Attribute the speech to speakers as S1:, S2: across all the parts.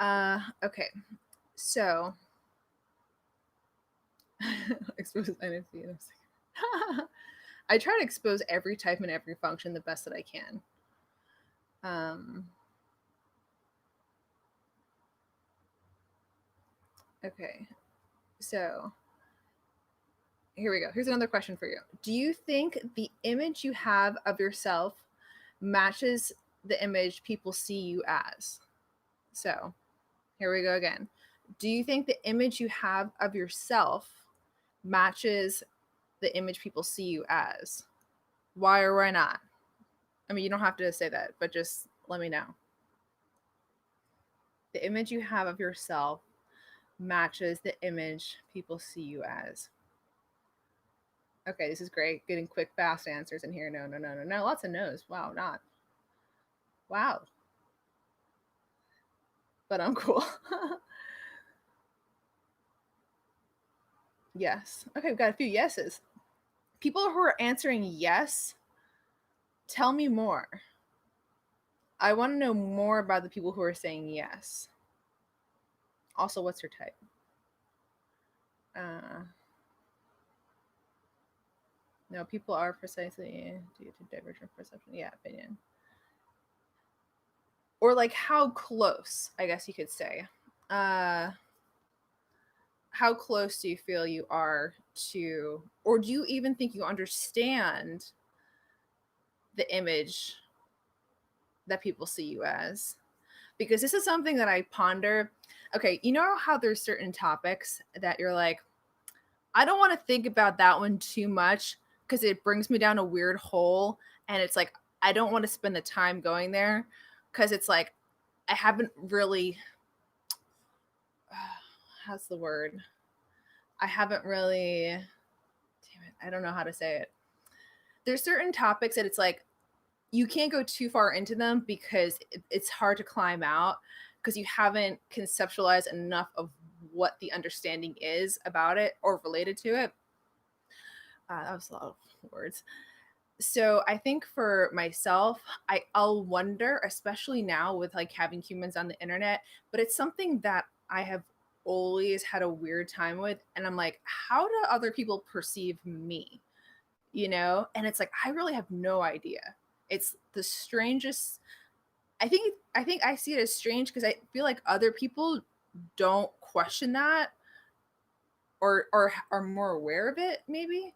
S1: Okay. So expose INFP. I try to expose every type and every function the best that I can. Okay. So here we go. Here's another question for you. Do you think the image you have of yourself matches the image people see you as? So here we go again. Do you think the image you have of yourself matches the image people see you as? Why or why not? I mean, you don't have to say that, but just let me know. The image you have of yourself matches the image people see you as. Okay, this is great. Getting quick, fast answers in here. No, no, no, no, no. Lots of no's. Wow, not. Wow. But I'm cool. Yes. Okay, we've got a few yeses. People who are answering yes, tell me more. I want to know more about the people who are saying yes. Also, what's your type? No, people are precisely due to divergent perception. Yeah, opinion. Or like how close, I guess you could say. How close do you feel you are to, or do you even think you understand the image that people see you as? Because this is something that I ponder. Okay, you know how there's certain topics that you're like, I don't want to think about that one too much because it brings me down a weird hole. And it's like, I don't want to spend the time going there because it's like, I haven't really, how's the word? I haven't really, damn it, I don't know how to say it. There's certain topics that it's like, you can't go too far into them because it's hard to climb out because you haven't conceptualized enough of what the understanding is about it or related to it. That was a lot of words. So I think for myself, I'll wonder, especially now with like having humans on the internet, but it's something that I have always had a weird time with. And I'm like, how do other people perceive me? You know? And it's like, I really have no idea. It's the strangest. I think I see it as strange because I feel like other people don't question that or are more aware of it, maybe.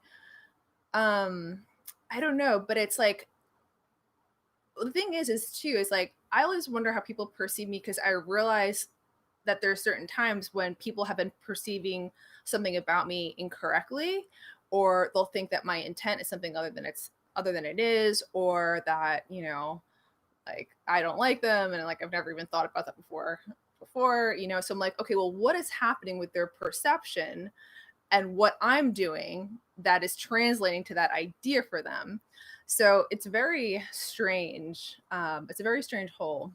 S1: I don't know, but it's like the thing is too is like I always wonder how people perceive me because I realize that there are certain times when people have been perceiving something about me incorrectly, or they'll think that my intent is something other than it is, or that like I don't like them and like I've never even thought about that before. So I'm like, okay, well, what is happening with their perception and what I'm doing that is translating to that idea for them. So it's very strange. It's a very strange hole.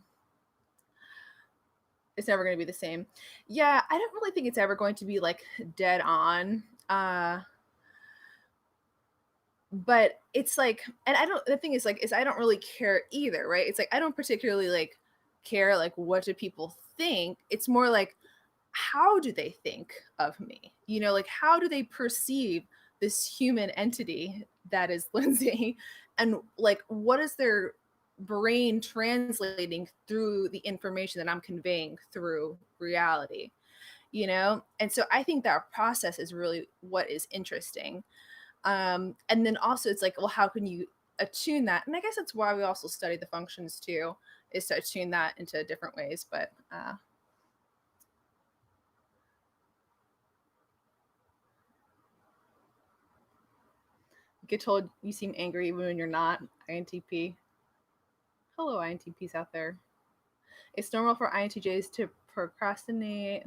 S1: It's never going to be the same. Yeah, I don't really think it's ever going to be like dead on. But it's like, and I don't, the thing is like, is I don't really care either, right? It's like, I don't particularly like care, like, what do people think? It's more like, how do they think of me? Like how do they perceive this human entity that is Lindsay? And like, what is their brain translating through the information that I'm conveying through reality? And so I think that process is really what is interesting. And then also it's like, well, how can you attune that? And I guess that's why we also study the functions too, is to attune that into different ways. But you get told you seem angry even when you're not. INTP. Hello, INTPs out there. It's normal for INTJs to procrastinate.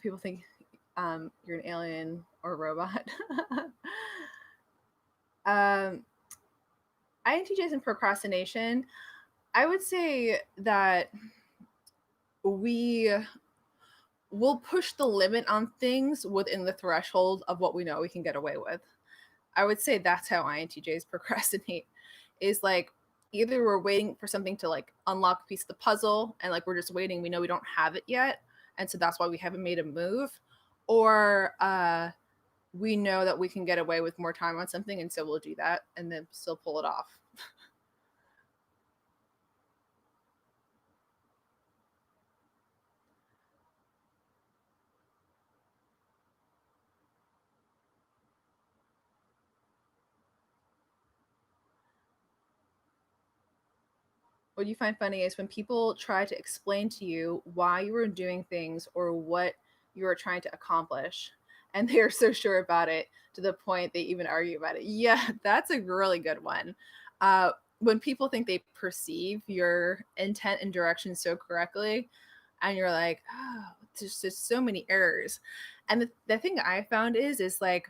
S1: People think you're an alien or a robot. INTJs and procrastination, I would say that we will push the limit on things within the threshold of what we know we can get away with. I would say that's how INTJs procrastinate, is like either we're waiting for something to like unlock a piece of the puzzle and like we're just waiting, we know we don't have it yet, and so that's why we haven't made a move, or we know that we can get away with more time on something, and so we'll do that and then still pull it off. What you find funny is when people try to explain to you why you were doing things or what you are trying to accomplish, and they are so sure about it to the point they even argue about it. Yeah, that's a really good one. When people think they perceive your intent and direction so correctly, and you're like, oh, there's just so many errors. And the thing I found is like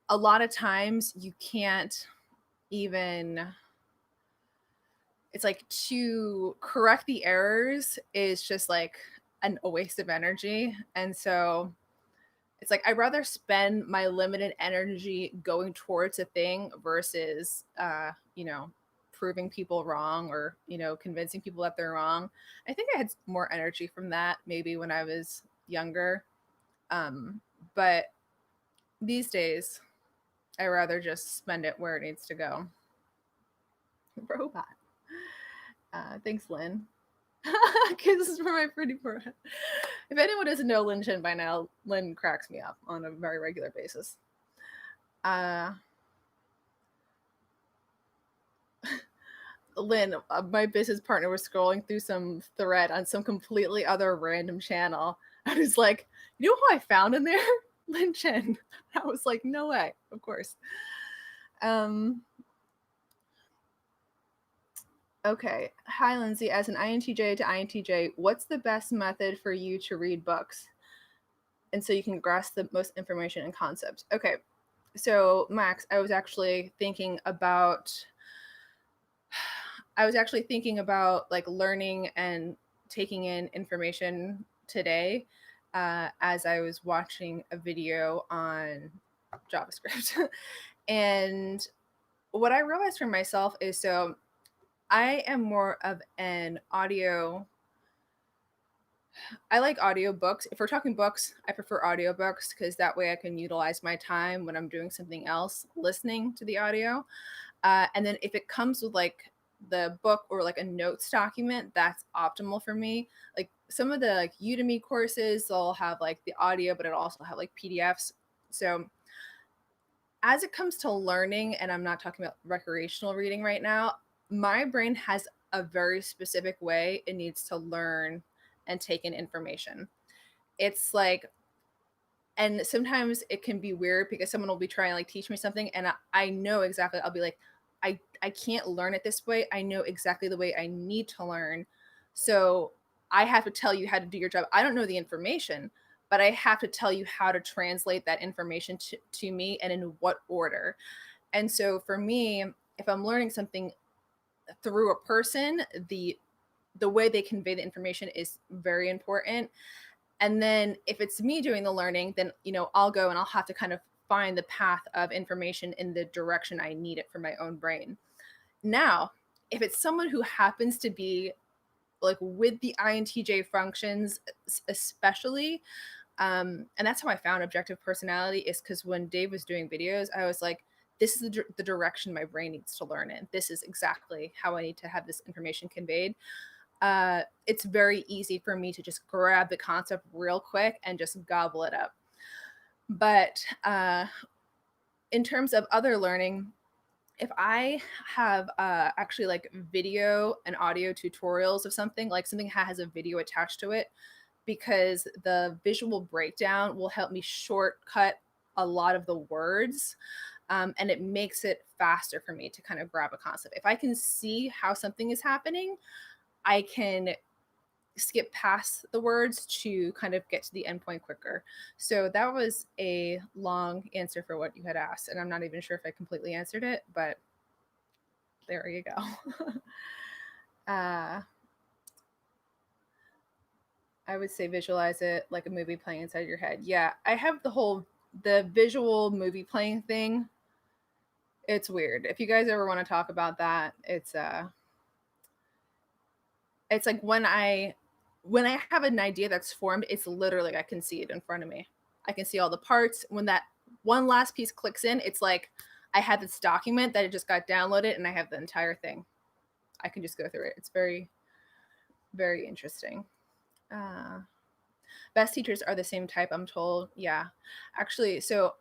S1: a lot of times you can't even, it's like to correct the errors is just like a waste of energy. And so it's like I'd rather spend my limited energy going towards a thing versus proving people wrong or, convincing people that they're wrong. I think I had more energy from that maybe when I was younger. But these days I rather just spend it where it needs to go. Robot. Thanks, Lynn. Kisses for my pretty forehead. If anyone doesn't know Lynn Chin by now, Lynn cracks me up on a very regular basis. Lynn, my business partner, was scrolling through some thread on some completely other random channel. I was like, you know who I found in there? Lynn Chin. I was like, no way, of course. Okay. Hi, Lindsay. As an INTJ to INTJ, what's the best method for you to read books? And so you can grasp the most information and concepts. Okay. So, Max, I was actually thinking about like learning and taking in information today as I was watching a video on JavaScript. And what I realized for myself is, so I am more of an audio. I like audiobooks. If we're talking books, I prefer audiobooks because that way I can utilize my time when I'm doing something else, listening to the audio. And then if it comes with like the book or like a notes document, that's optimal for me. Like some of the like Udemy courses, they'll have like the audio, but it'll also have like PDFs. So as it comes to learning, and I'm not talking about recreational reading right now, my brain has a very specific way it needs to learn and take in information. It's like, and sometimes it can be weird because someone will be trying to like teach me something, and I know exactly, I'll be like, I can't learn it this way. I know exactly the way I need to learn. So I have to tell you how to do your job. I don't know the information, but I have to tell you how to translate that information to me and in what order. And so for me, if I'm learning something through a person, the way they convey the information is very important. And then if it's me doing the learning, then I'll go and I'll have to kind of find the path of information in the direction I need it for my own brain. Now, if it's someone who happens to be like with the INTJ functions, especially, and that's how I found objective personality, is because when Dave was doing videos, I was like, this is the direction my brain needs to learn in. This is exactly how I need to have this information conveyed. It's very easy for me to just grab the concept real quick and just gobble it up. But in terms of other learning, if I have actually like video and audio tutorials of something, like something has a video attached to it, because the visual breakdown will help me shortcut a lot of the words. And it makes it faster for me to kind of grab a concept. If I can see how something is happening, I can skip past the words to kind of get to the endpoint quicker. So that was a long answer for what you had asked. And I'm not even sure if I completely answered it, but there you go. I would say visualize it like a movie playing inside your head. Yeah, I have the visual movie playing thing. It's weird. If you guys ever want to talk about that, it's like when I have an idea that's formed, it's literally like I can see it in front of me. I can see all the parts. When that one last piece clicks in, it's like I had this document that it just got downloaded and I have the entire thing. I can just go through it. It's very, very interesting. Uh, Best teachers are the same type, I'm told. Yeah. Actually, so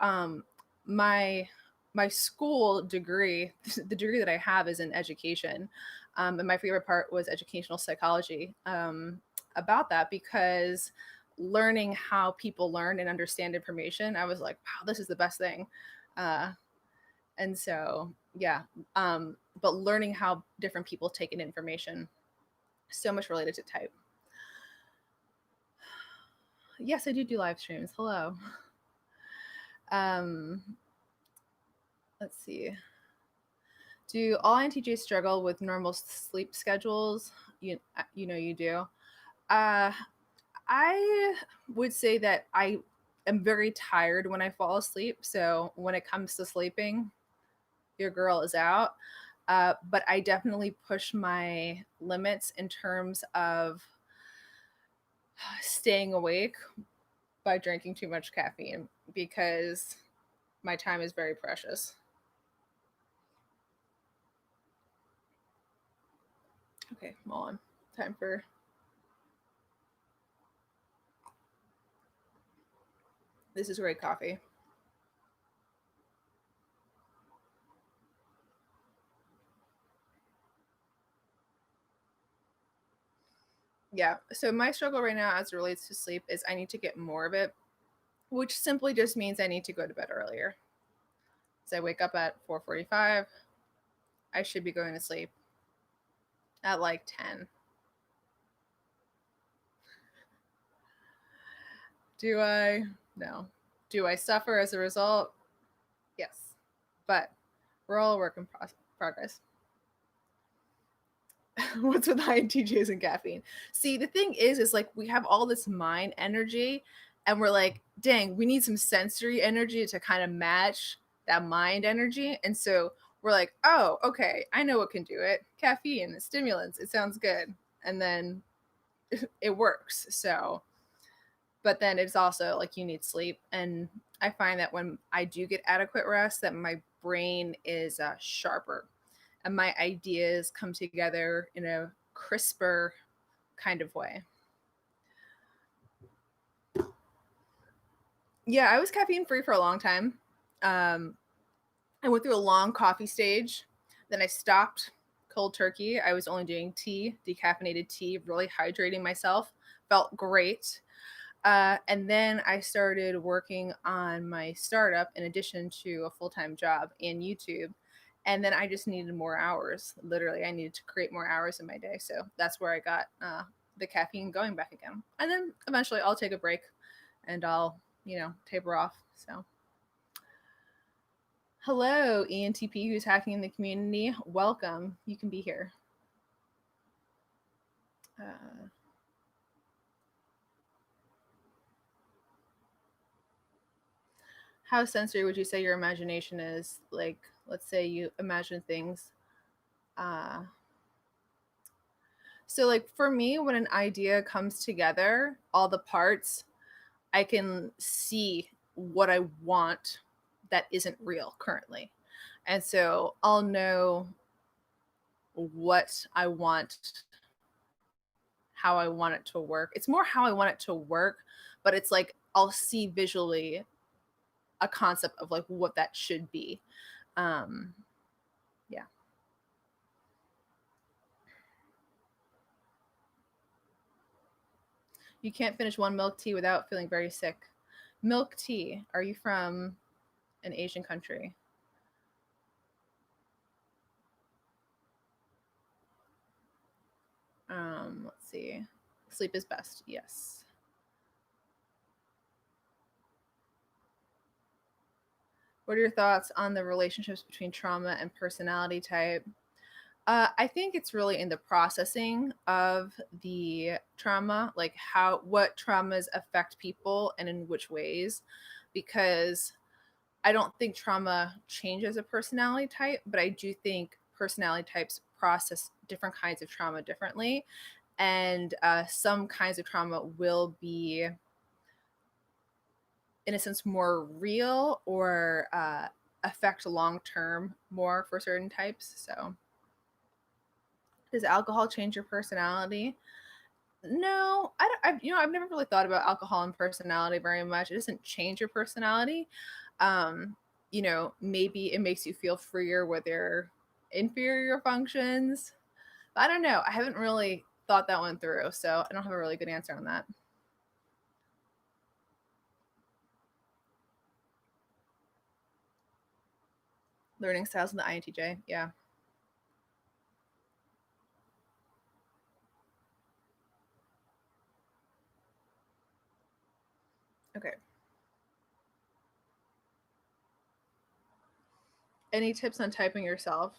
S1: my my school degree, the degree that I have is in education. And my favorite part was educational psychology, about that, because learning how people learn and understand information, I was like, wow, this is the best thing. Uh, and so, yeah. But learning how different people take in information, so much related to type. Yes, I do live streams. Hello. Um, let's see. Do all INTJs struggle with normal sleep schedules? You know you do. Uh, I would say that I am very tired when I fall asleep. So when it comes to sleeping, your girl is out. But I definitely push my limits in terms of staying awake by drinking too much caffeine, because my time is very precious. Okay, I'm on. Time for. This is great coffee. Yeah. So my struggle right now as it relates to sleep is I need to get more of it, which simply just means I need to go to bed earlier. So I wake up at 4:45. I should be going to sleep at like 10. Do I? No. Do I suffer as a result? Yes. But we're all a work in progress. What's with INTJs and caffeine? See, the thing is like we have all this mind energy, and we're like, dang, we need some sensory energy to kind of match that mind energy. And so we're like, oh, okay, I know what can do it. Caffeine, stimulants, it sounds good. And then it works. So, but then it's also like you need sleep. And I find that when I do get adequate rest, that my brain is sharper and my ideas come together in a crisper kind of way. Yeah, I was caffeine free for a long time. Um, I went through a long coffee stage. Then I stopped cold turkey. I was only doing tea, decaffeinated tea, really hydrating myself. Felt great. And then I started working on my startup in addition to a full time job and YouTube. And then I just needed more hours. Literally, I needed to create more hours in my day. So that's where I got the caffeine going back again. And then eventually I'll take a break and I'll, taper off. So, hello, ENTP who's hacking in the community. Welcome. You can be here. Uh, how sensory would you say your imagination is? Like, let's say you imagine things. Uh, so, like, for me, when an idea comes together, all the parts, I can see what I want that isn't real currently. And so I'll know what I want, how I want it to work. It's more how I want it to work, but it's like I'll see visually a concept of like what that should be. Um, yeah. You can't finish one milk tea without feeling very sick. Milk tea. Are you from an Asian country? Let's see. Sleep is best. Yes. What are your thoughts on the relationships between trauma and personality type? I think it's really in the processing of the trauma, like what traumas affect people and in which ways, because I don't think trauma changes a personality type, but I do think personality types process different kinds of trauma differently. And some kinds of trauma will be, in a sense, more real or affect long term more for certain types. So, does alcohol change your personality? No, I don't. I've never really thought about alcohol and personality very much. It doesn't change your personality. Um, maybe it makes you feel freer with your inferior functions. But I don't know. I haven't really thought that one through, so I don't have a really good answer on that. Learning styles in the INTJ, yeah. Okay. Any tips on typing yourself?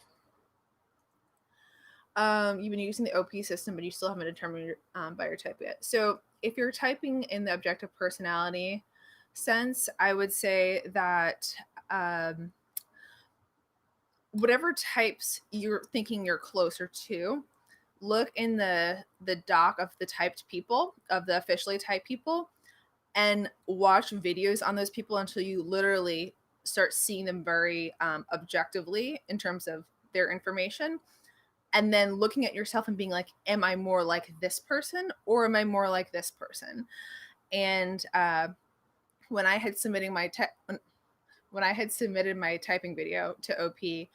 S1: You've been using the OP system, but you still haven't determined by your type yet. So if you're typing in the objective personality sense, I would say that um, whatever types you're thinking you're closer to, look in the doc of the typed people, of the officially typed people, and watch videos on those people until you literally start seeing them very objectively in terms of their information, and then looking at yourself and being like, am I more like this person or am I more like this person? And when I had submitting my when I had submitted my typing video to OP,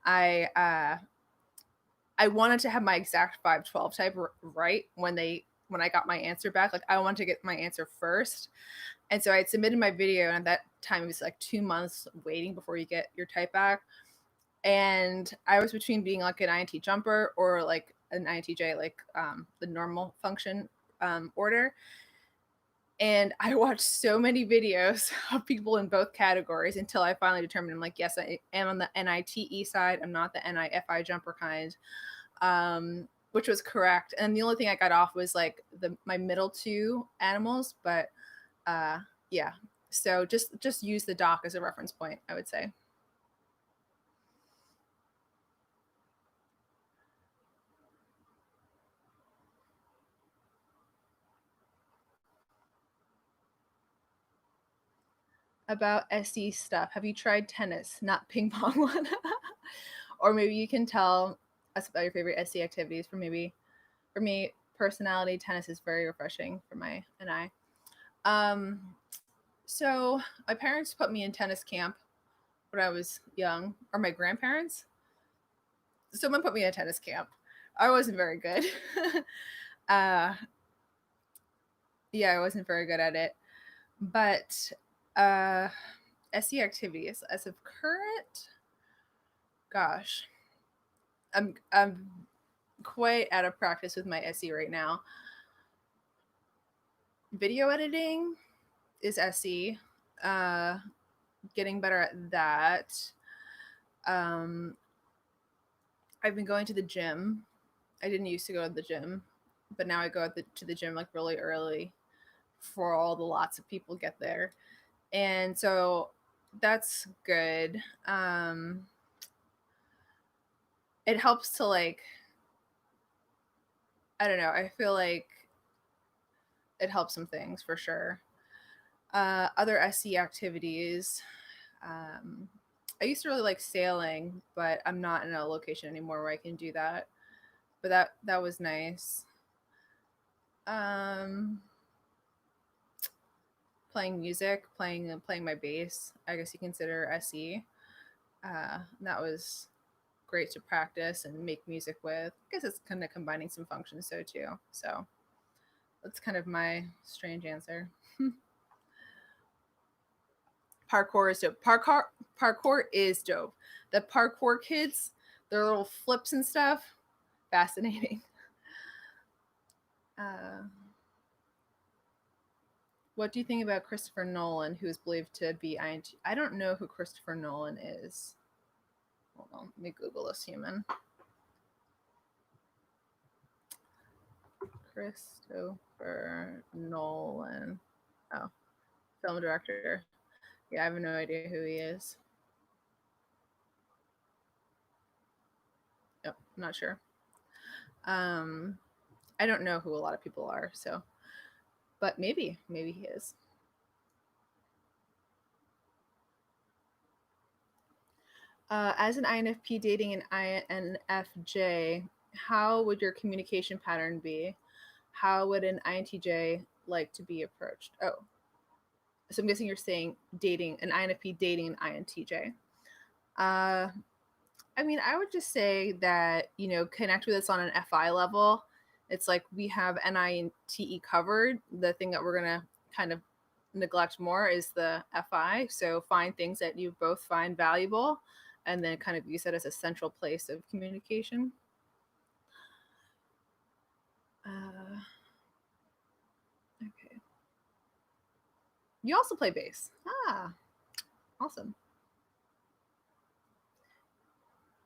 S1: I I wanted to have my exact 512 type right when I got my answer back. Like I wanted to get my answer first. And so I had submitted my video, and at that time it was like 2 months waiting before you get your type back. And I was between being like an INT jumper or like an INTJ, like the normal function order. And I watched so many videos of people in both categories until I finally determined I'm like, yes, I am on the NITE side. I'm not the NIFI jumper kind, which was correct. And the only thing I got off was like my middle two animals. But uh, yeah, so just use the doc as a reference point, I would say. About SE stuff. Have you tried tennis? Not ping pong one. Or maybe you can tell us about your favorite SE activities. For me, personality tennis is very refreshing for my and I. Um, so my parents put me in tennis camp when I was young, or my grandparents. Someone put me in tennis camp. I wasn't very good. uh, yeah, I wasn't very good at it. But uh, SE activities as of current, gosh, I'm quite out of practice with my SE right now. Video editing is SE. Uh, Getting better at that. Um, I've been going to the gym. I didn't used to go to the gym, but now I go to the gym like really early for all the lots of people get there, and so that's good. It helps to like, I don't know. I feel like it helps some things for sure. Other SE activities. Um, I used to really like sailing, but I'm not in a location anymore where I can do that. But that was nice. Um, Playing music, playing my bass. I guess you consider SE. That was great to practice and make music with. I guess it's kind of combining some functions so too. So that's kind of my strange answer. Parkour is dope. Parkour is dope. The parkour kids, their little flips and stuff, fascinating. Uh, what do you think about Christopher Nolan, who is believed to be INT? I don't know who Christopher Nolan is. Hold on, let me Google this human. Christopher Nolan. Oh, film director. Yeah, I have no idea who he is. Yep, not sure. I don't know who a lot of people are, so, but maybe he is. As an INFP dating an INFJ, how would your communication pattern be? How would an INTJ like to be approached? Oh, so I'm guessing you're saying dating an INFP dating an INTJ. Uh, I mean, I would just say that, connect with us on an FI level. It's like we have NINTE covered. The thing that we're going to kind of neglect more is the FI. So find things that you both find valuable and then kind of use it as a central place of communication. Okay. You also play bass. Ah, awesome.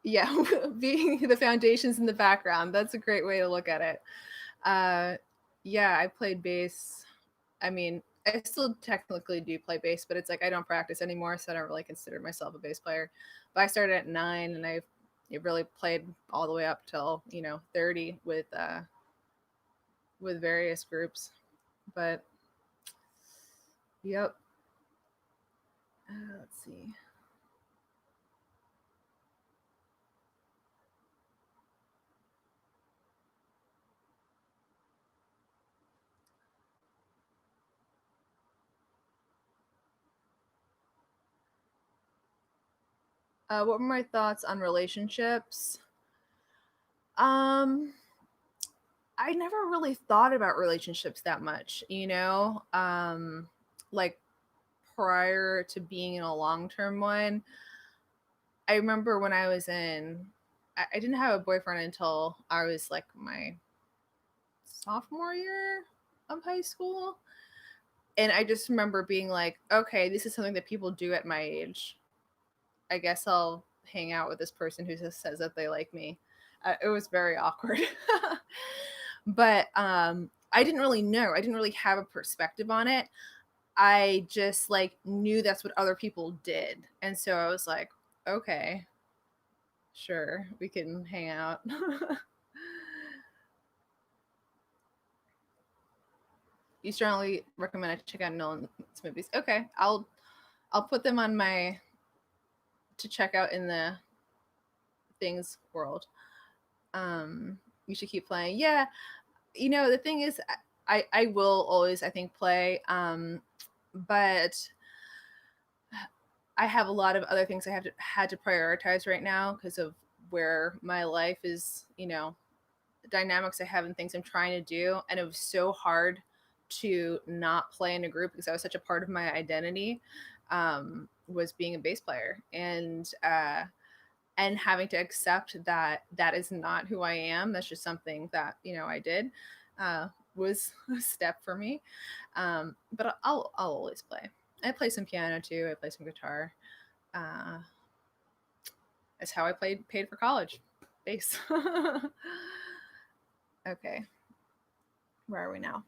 S1: Yeah, being the foundations in the background. That's a great way to look at it. Yeah, I played bass. I mean, I still technically do play bass, but it's like I don't practice anymore, so I don't really consider myself a bass player. But I started at 9, and I've really played all the way up till 30 with various groups. But yep. Let's see. What were my thoughts on relationships? I never really thought about relationships that much, like prior to being in a long-term one. I remember when I was I didn't have a boyfriend until I was like my sophomore year of high school. And I just remember being like, okay, this is something that people do at my age. I guess I'll hang out with this person who just says that they like me. It was very awkward. But I didn't really know. I didn't really have a perspective on it. I just like knew that's what other people did. And so I was like, okay, sure, we can hang out. You strongly recommend I check out Nolan's movies. Okay, I'll put them on my to check out in the things world. You should keep playing. Yeah, the thing is, I will always I think play, but I have a lot of other things I had to prioritize right now because of where my life is. The dynamics I have and things I'm trying to do, and it was so hard to not play in a group because that was such a part of my identity. Was being a bass player and having to accept that that is not who I am. That's just something that I did. Was a step for me. But I'll always play. I play some piano too. I play some guitar. Uh, that's how I paid for college. Bass. Okay. Where are we now?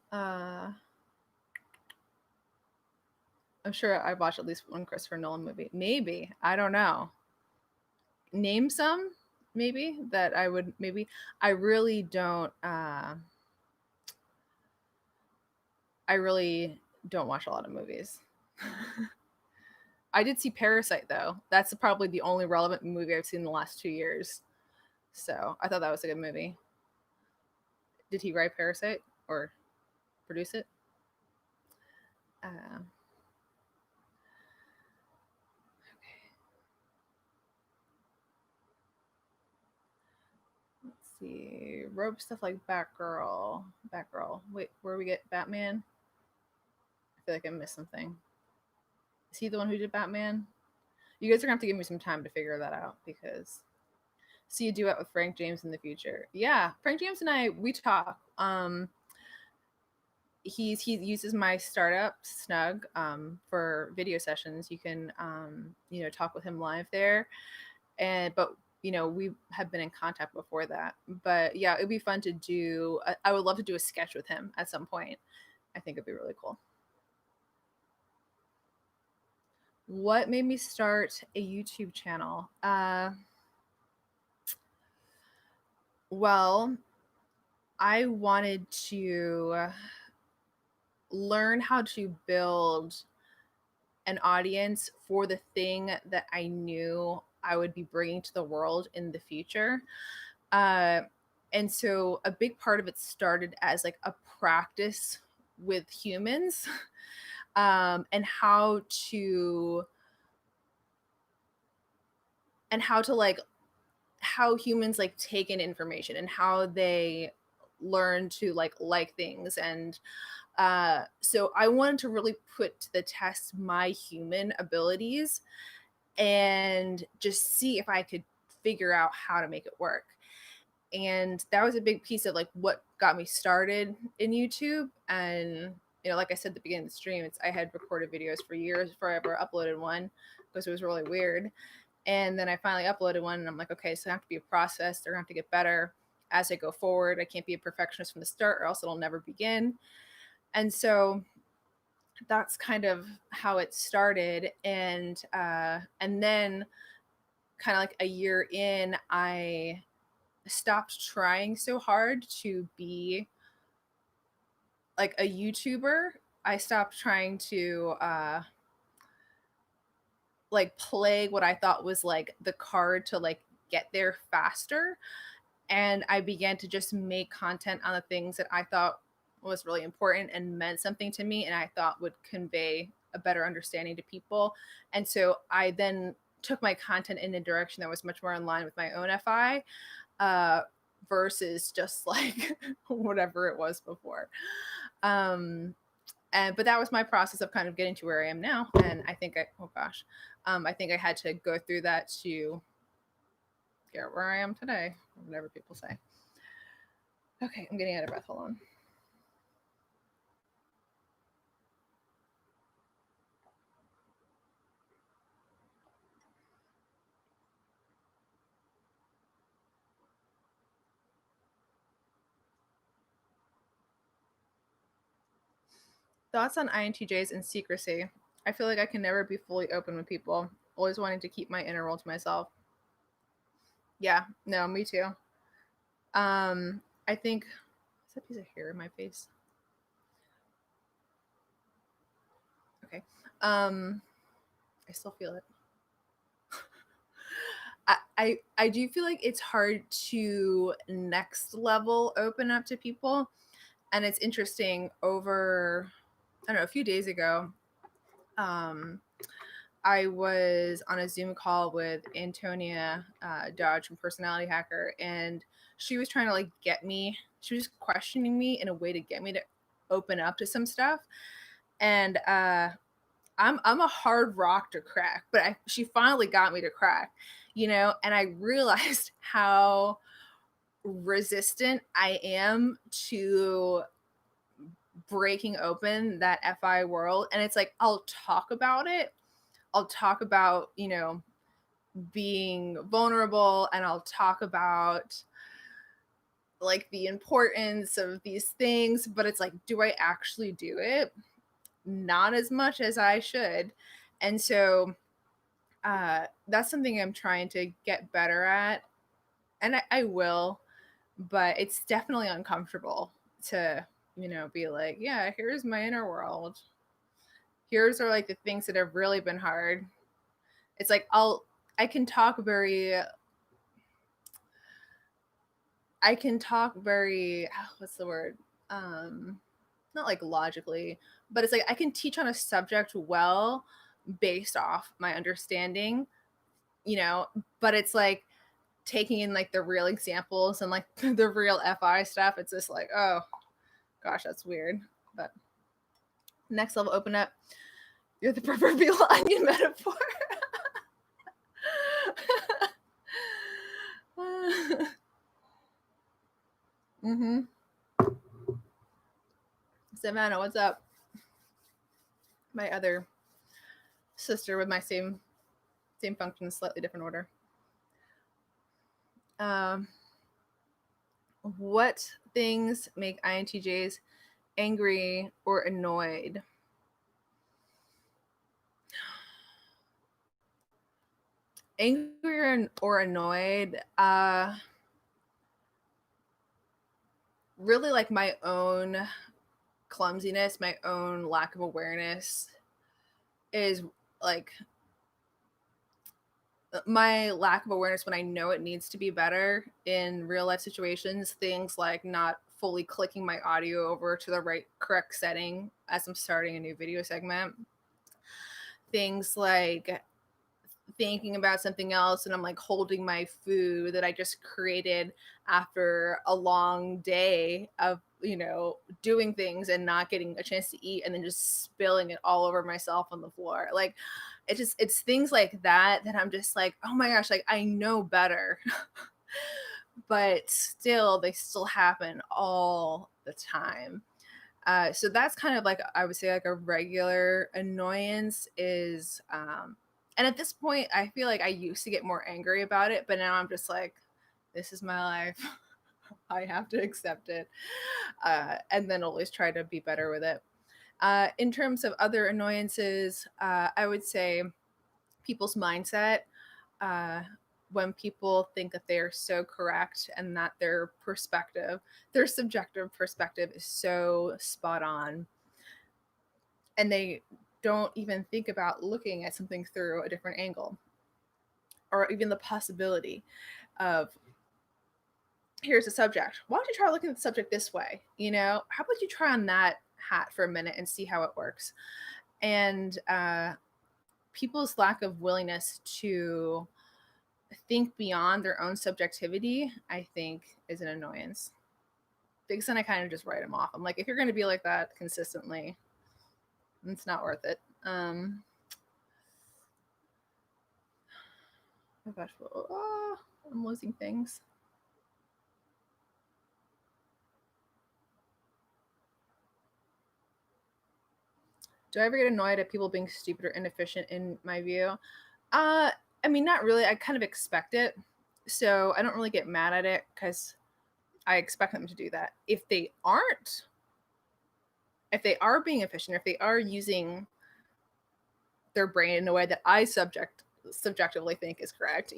S1: I'm sure I watched at least one Christopher Nolan movie. Maybe. I don't know. Name some, maybe, that I would maybe. I really don't I really don't watch a lot of movies. I did see Parasite though. That's probably the only relevant movie I've seen in the last 2 years. So I thought that was a good movie. Did he write Parasite or produce it? Uh, let's see. Rope stuff like Batgirl. Batgirl. Wait, where we get Batman? I feel like I missed something. Is he the one who did Batman? You guys are gonna have to give me some time to figure that out because see a duet with Frank James in the future. Yeah, Frank James and I we talk. He uses my startup Snug for video sessions. You can talk with him live there, and but we have been in contact before that. But yeah, it'd be fun to do. I would love to do a sketch with him at some point. I think it'd be really cool. What made me start a YouTube channel? Well, I wanted to learn how to build an audience for the thing that I knew I would be bringing to the world in the future. Uh, and so a big part of it started as like a practice with humans, and how to like how humans like take in information and how they learn to like things. And so I wanted to really put to the test my human abilities and just see if I could figure out how to make it work. And that was a big piece of like what got me started in YouTube. And like I said at the beginning of the stream, I had recorded videos for years before I ever uploaded one because it was really weird. And then I finally uploaded one, and I'm like, okay, so I have to be a process. They're gonna have to get better as I go forward. I can't be a perfectionist from the start, or else it'll never begin. And so that's kind of how it started. And then kind of like a year in, I stopped trying so hard to be like a YouTuber. I stopped trying to like play what I thought was like the card to like get there faster. And I began to just make content on the things that I thought was really important and meant something to me and I thought would convey a better understanding to people. And so I then took my content in a direction that was much more in line with my own FI, versus just like whatever it was before. But that was my process of kind of getting to where I am now. And I think I think I had to go through that to get where I am today, whatever people say. Okay, I'm getting out of breath. Hold on. Thoughts on INTJs and secrecy. I feel like I can never be fully open with people, always wanting to keep my inner world to myself. Yeah, no, me too. I think, is that piece of hair in my face? Okay. I still feel it. I do feel like it's hard to next level open up to people. And it's interesting, over, I don't know, a few days ago, I was on a Zoom call with Antonia Dodge from Personality Hacker, and she was trying to like she was questioning me in a way to get me to open up to some stuff. And I'm a hard rock to crack, but she finally got me to crack, and I realized how resistant I am to breaking open that FI world. And it's like, I'll talk about it. I'll talk about, being vulnerable, and I'll talk about like the importance of these things, but it's like, do I actually do it? Not as much as I should. And so that's something I'm trying to get better at. And I will, but it's definitely uncomfortable to, be like, yeah, here's my inner world. Here's are like the things that have really been hard. It's like I can talk very what's the word? Not like logically, but it's like I can teach on a subject well based off my understanding, but it's like taking in like the real examples and like the real FI stuff. It's just like, oh gosh, that's weird. But next level open up. You're the proverbial onion metaphor. Mm-hmm. Savannah, what's up? My other sister with my same function, slightly different order. What things make INTJs angry or annoyed? Angry or annoyed, really like my own clumsiness, my own lack of awareness is like my lack of awareness when I know it needs to be better in real life situations. Things like not fully clicking my audio over to the correct setting as I'm starting a new video segment. Things like thinking about something else and I'm like holding my food that I just created after a long day of, doing things and not getting a chance to eat and then just spilling it all over myself on the floor. Like it's things like that I'm just like, oh my gosh, like I know better. But still they still happen all the time. So that's kind of like, I would say, like a regular annoyance is, and at this point, I feel like I used to get more angry about it, but now I'm just like, this is my life. I have to accept it. And then always try to be better with it. In terms of other annoyances, I would say people's mindset. Uh, when people think that they are so correct and that their subjective perspective is so spot on, and they don't even think about looking at something through a different angle or even the possibility of, here's a subject. Why don't you try looking at the subject this way? How about you try on that hat for a minute and see how it works? And people's lack of willingness to think beyond their own subjectivity, I think, is an annoyance. Because then I kind of just write them off. I'm like, if you're going to be like that consistently, it's not worth it. Oh gosh, I'm losing things. Do I ever get annoyed at people being stupid or inefficient in my view? I mean, not really. I kind of expect it. So I don't really get mad at it because I expect them to do that. If they are being efficient, if they are using their brain in a way that I subjectively think is correct,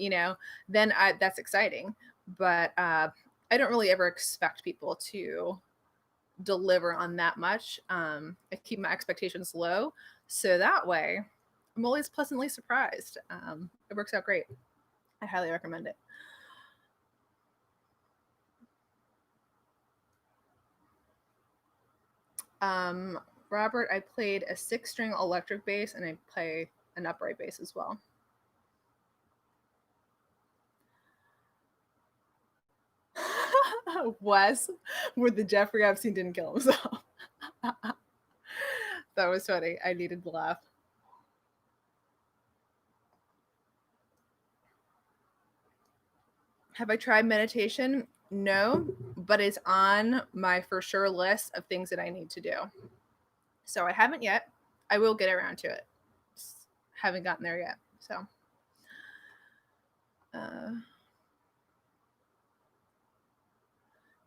S1: then that's exciting. But I don't really ever expect people to deliver on that much. I keep my expectations low, so that way I'm always pleasantly surprised. It works out great. I highly recommend it. Robert, I played a 6-string electric bass and I play an upright bass as well. Wes, with the Jeffrey Epstein didn't kill himself. That was funny. I needed to laugh. Have I tried meditation? No, but it's on my for sure list of things that I need to do. So I haven't yet. I will get around to it. Just haven't gotten there yet. So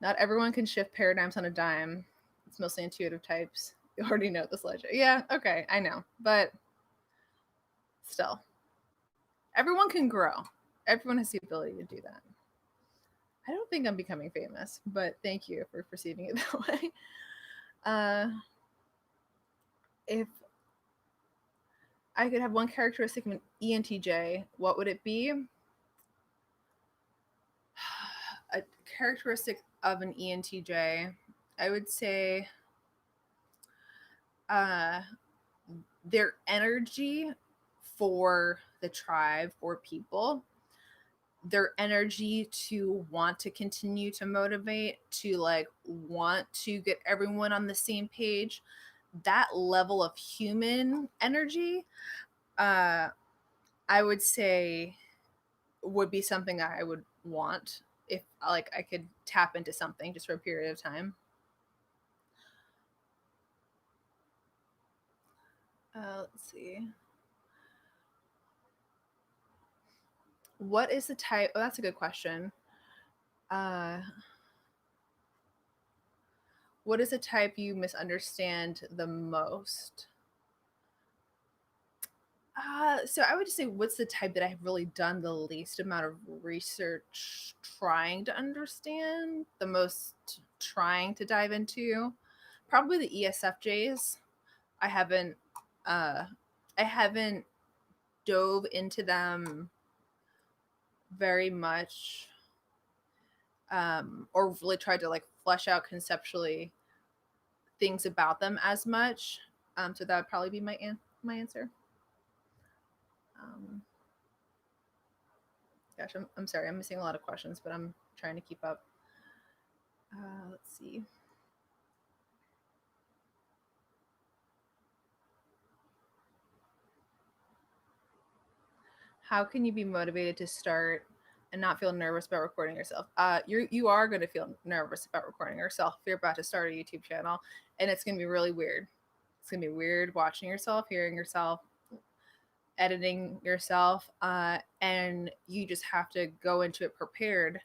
S1: not everyone can shift paradigms on a dime. It's mostly intuitive types. You already know this legend. Yeah, okay, I know. But still, everyone can grow. Everyone has the ability to do that. I don't think I'm becoming famous, but thank you for perceiving it that way. If I could have one characteristic of an ENTJ, what would it be? A characteristic of an ENTJ, I would say their energy for the tribe, for people, their energy to want to continue to motivate, to like want to get everyone on the same page, that level of human energy, I would say would be something I would want if like I could tap into something just for a period of time. Let's see. What is the type? Oh, that's a good question. What is the type you misunderstand the most? So I would just say, what's the type that I've really done the least amount of research trying to understand, the most trying to dive into? Probably the ESFJs. I haven't, uh, I haven't dove into them very much, or really tried to like flesh out conceptually things about them as much. So that would probably be my answer. Gosh, I'm sorry, I'm missing a lot of questions, but I'm trying to keep up. Let's see. How can you be motivated to start and not feel nervous about recording yourself? You are going to feel nervous about recording yourself if you're about to start a YouTube channel, and it's going to be really weird. It's going to be weird watching yourself, hearing yourself, editing yourself, and you just have to go into it prepared,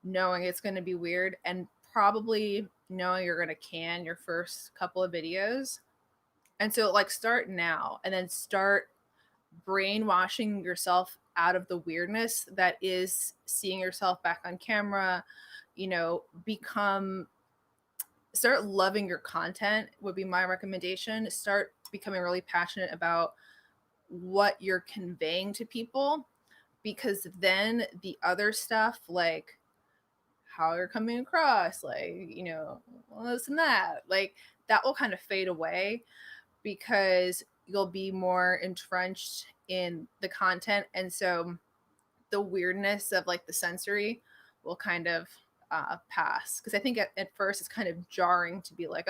S1: knowing it's going to be weird, and probably knowing you're going to can your first couple of videos. And so, like, start now and then start brainwashing yourself out of the weirdness that is seeing yourself back on camera. Start loving your content would be my recommendation. Start becoming really passionate about what you're conveying to people, because then the other stuff, like how you're coming across, like, this and that, like, that will kind of fade away, because you'll be more entrenched in the content. And so the weirdness of like the sensory will kind of pass. Because I think at first it's kind of jarring to be like,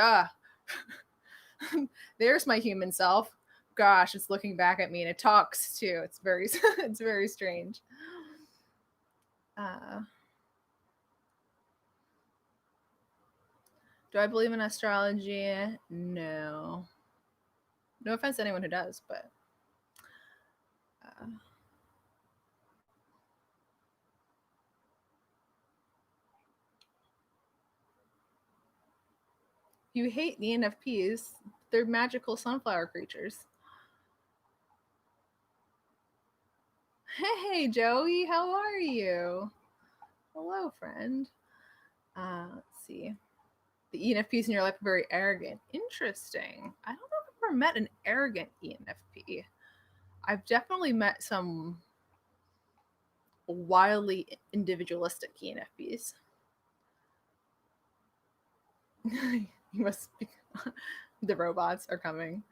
S1: there's my human self. Gosh, it's looking back at me and it talks too. It's very, it's very strange. Do I believe in astrology? No. No offense to anyone who does, but you hate the ENFPs. They're magical sunflower creatures. Hey, Joey, how are you? Hello, friend. Let's see. The ENFPs in your life are very arrogant. Interesting. I don't know if I've ever met an arrogant ENFP. I've definitely met some wildly individualistic ENFPs. You must be. The robots are coming.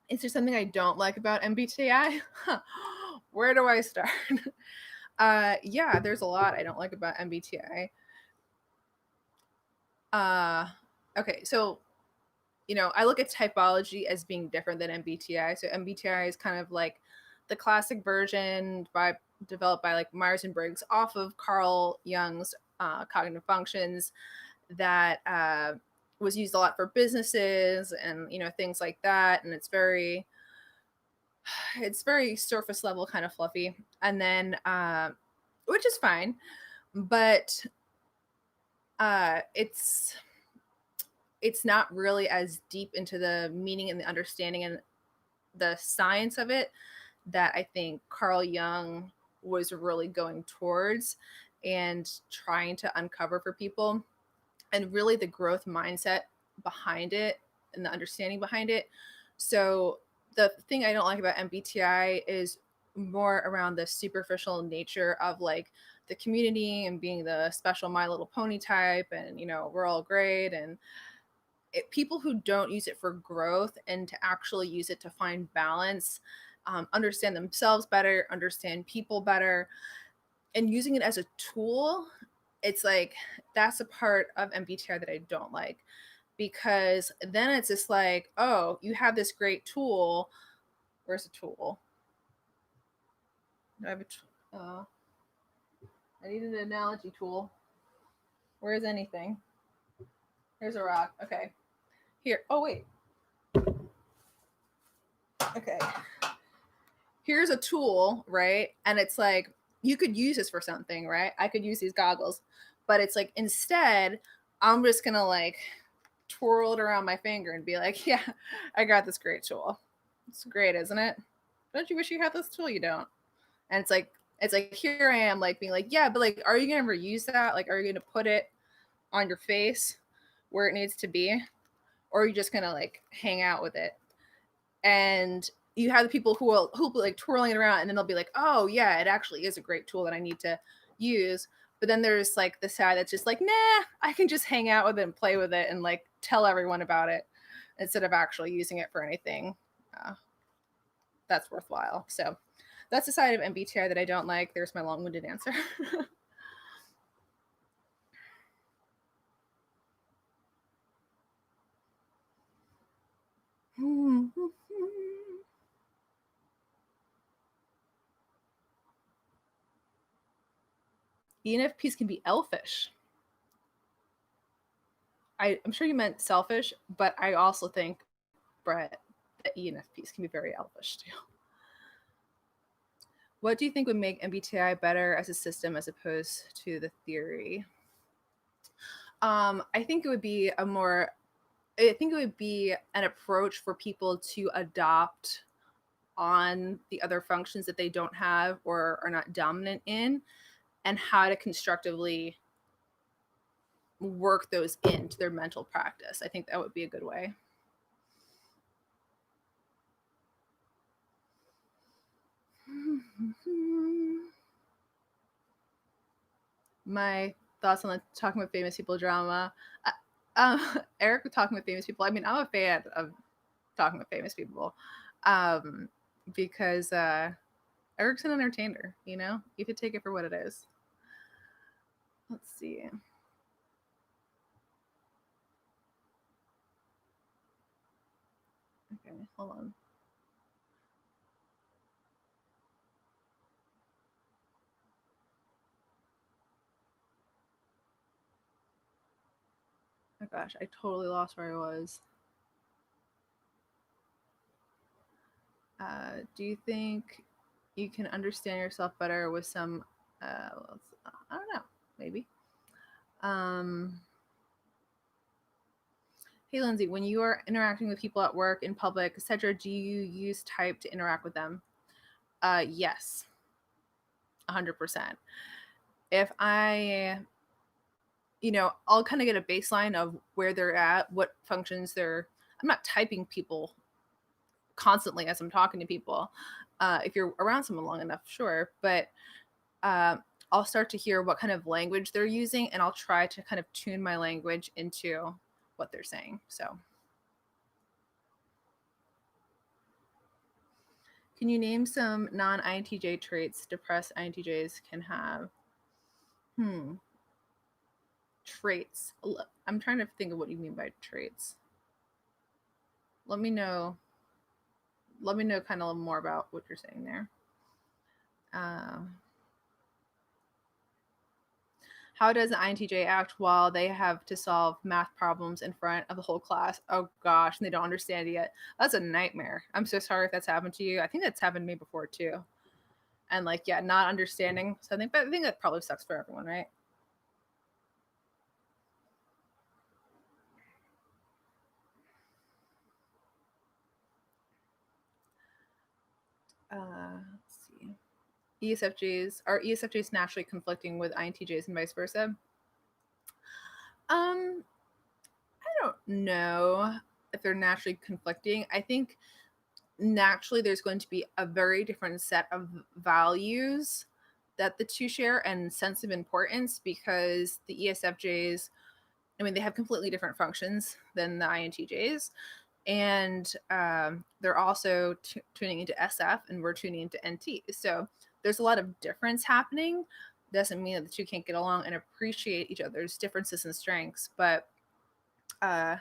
S1: Is there something I don't like about MBTI? Where do I start? Yeah, there's a lot I don't like about MBTI. Okay, so I look at typology as being different than MBTI. So MBTI is kind of like the classic version developed by like Myers and Briggs off of Carl Jung's cognitive functions, that was used a lot for businesses and things like that. And it's very surface level, kind of fluffy, and then which is fine, but it's not really as deep into the meaning and the understanding and the science of it that I think Carl Jung was really going towards and trying to uncover for people, and really the growth mindset behind it and the understanding behind it. So the thing I don't like about MBTI is more around the superficial nature of like the community and being the special My Little Pony type, and we're all great, and people who don't use it for growth and to actually use it to find balance, understand themselves better, understand people better, and using it as a tool. It's like, that's a part of MBTI that I don't like, because then it's just like, oh, you have this great tool. Where's the tool? I have I need an analogy tool. Where is anything? Here's a rock. Okay. Here. Oh, wait. Okay. Here's a tool, right? And it's like, you could use this for something, right? I could use these goggles, but it's like, instead, I'm just going to like twirl it around my finger and be like, yeah, I got this great tool. It's great, isn't it? Don't you wish you had this tool? You don't. And it's like here I am like being like, yeah, but like, are you gonna ever use that? Like, are you gonna put it on your face where it needs to be? Or are you just gonna like hang out with it? And you have the people who'll be like twirling it around, and then they'll be like, oh yeah, it actually is a great tool that I need to use. But then there's like the side that's just like, nah, I can just hang out with it and play with it and like tell everyone about it instead of actually using it for anything uh, that's worthwhile. So that's the side of MBTI that I don't like. There's my long-winded answer. ENFPs can be elfish. I'm sure you meant selfish, but I also think, Brett, that ENFPs can be very elfish too. What do you think would make MBTI better as a system as opposed to the theory? I think it would be I think it would be an approach for people to adopt on the other functions that they don't have or are not dominant in, and how to constructively work those into their mental practice. I think that would be a good way. My thoughts on the talking with famous people drama. Eric talking with famous people. I mean, I'm a fan of talking with famous people um, because Eric's an entertainer. You know, you could take it for what it is. Let's see. Okay, hold on. Oh gosh, I totally lost where I was. Do you think you can understand yourself better with some? I don't know, maybe. Um, hey, Lindsay, when you are interacting with people at work, in public, etc., do you use type to interact with them? Yes, 100%. If I, I'll kind of get a baseline of where they're at, what functions they're. I'm not typing people constantly as I'm talking to people. If you're around someone long enough, sure, but uh, I'll start to hear what kind of language they're using, and I'll try to kind of tune my language into what they're saying. So, can you name some non INTJ traits depressed INTJs can have? Hmm, traits. I'm trying to think of what you mean by traits. Let me know. Let me know kind of more about what you're saying there. Uh, how does an INTJ act while they have to solve math problems in front of the whole class? Oh gosh, and they don't understand it yet. That's a nightmare. I'm so sorry if that's happened to you. I think that's happened to me before too. And like, yeah, not understanding something, but I think that probably sucks for everyone, right? Let's see. ESFJs are ESFJs naturally conflicting with INTJs and vice versa? Um, I don't know if they're naturally conflicting. I think naturally there's going to be a very different set of values that the two share and sense of importance, because the ESFJs, I mean, they have completely different functions than the INTJs. And they're also tuning into SF, and we're tuning into NT. So there's a lot of difference happening. Doesn't mean that the two can't get along and appreciate each other's differences and strengths, but uh,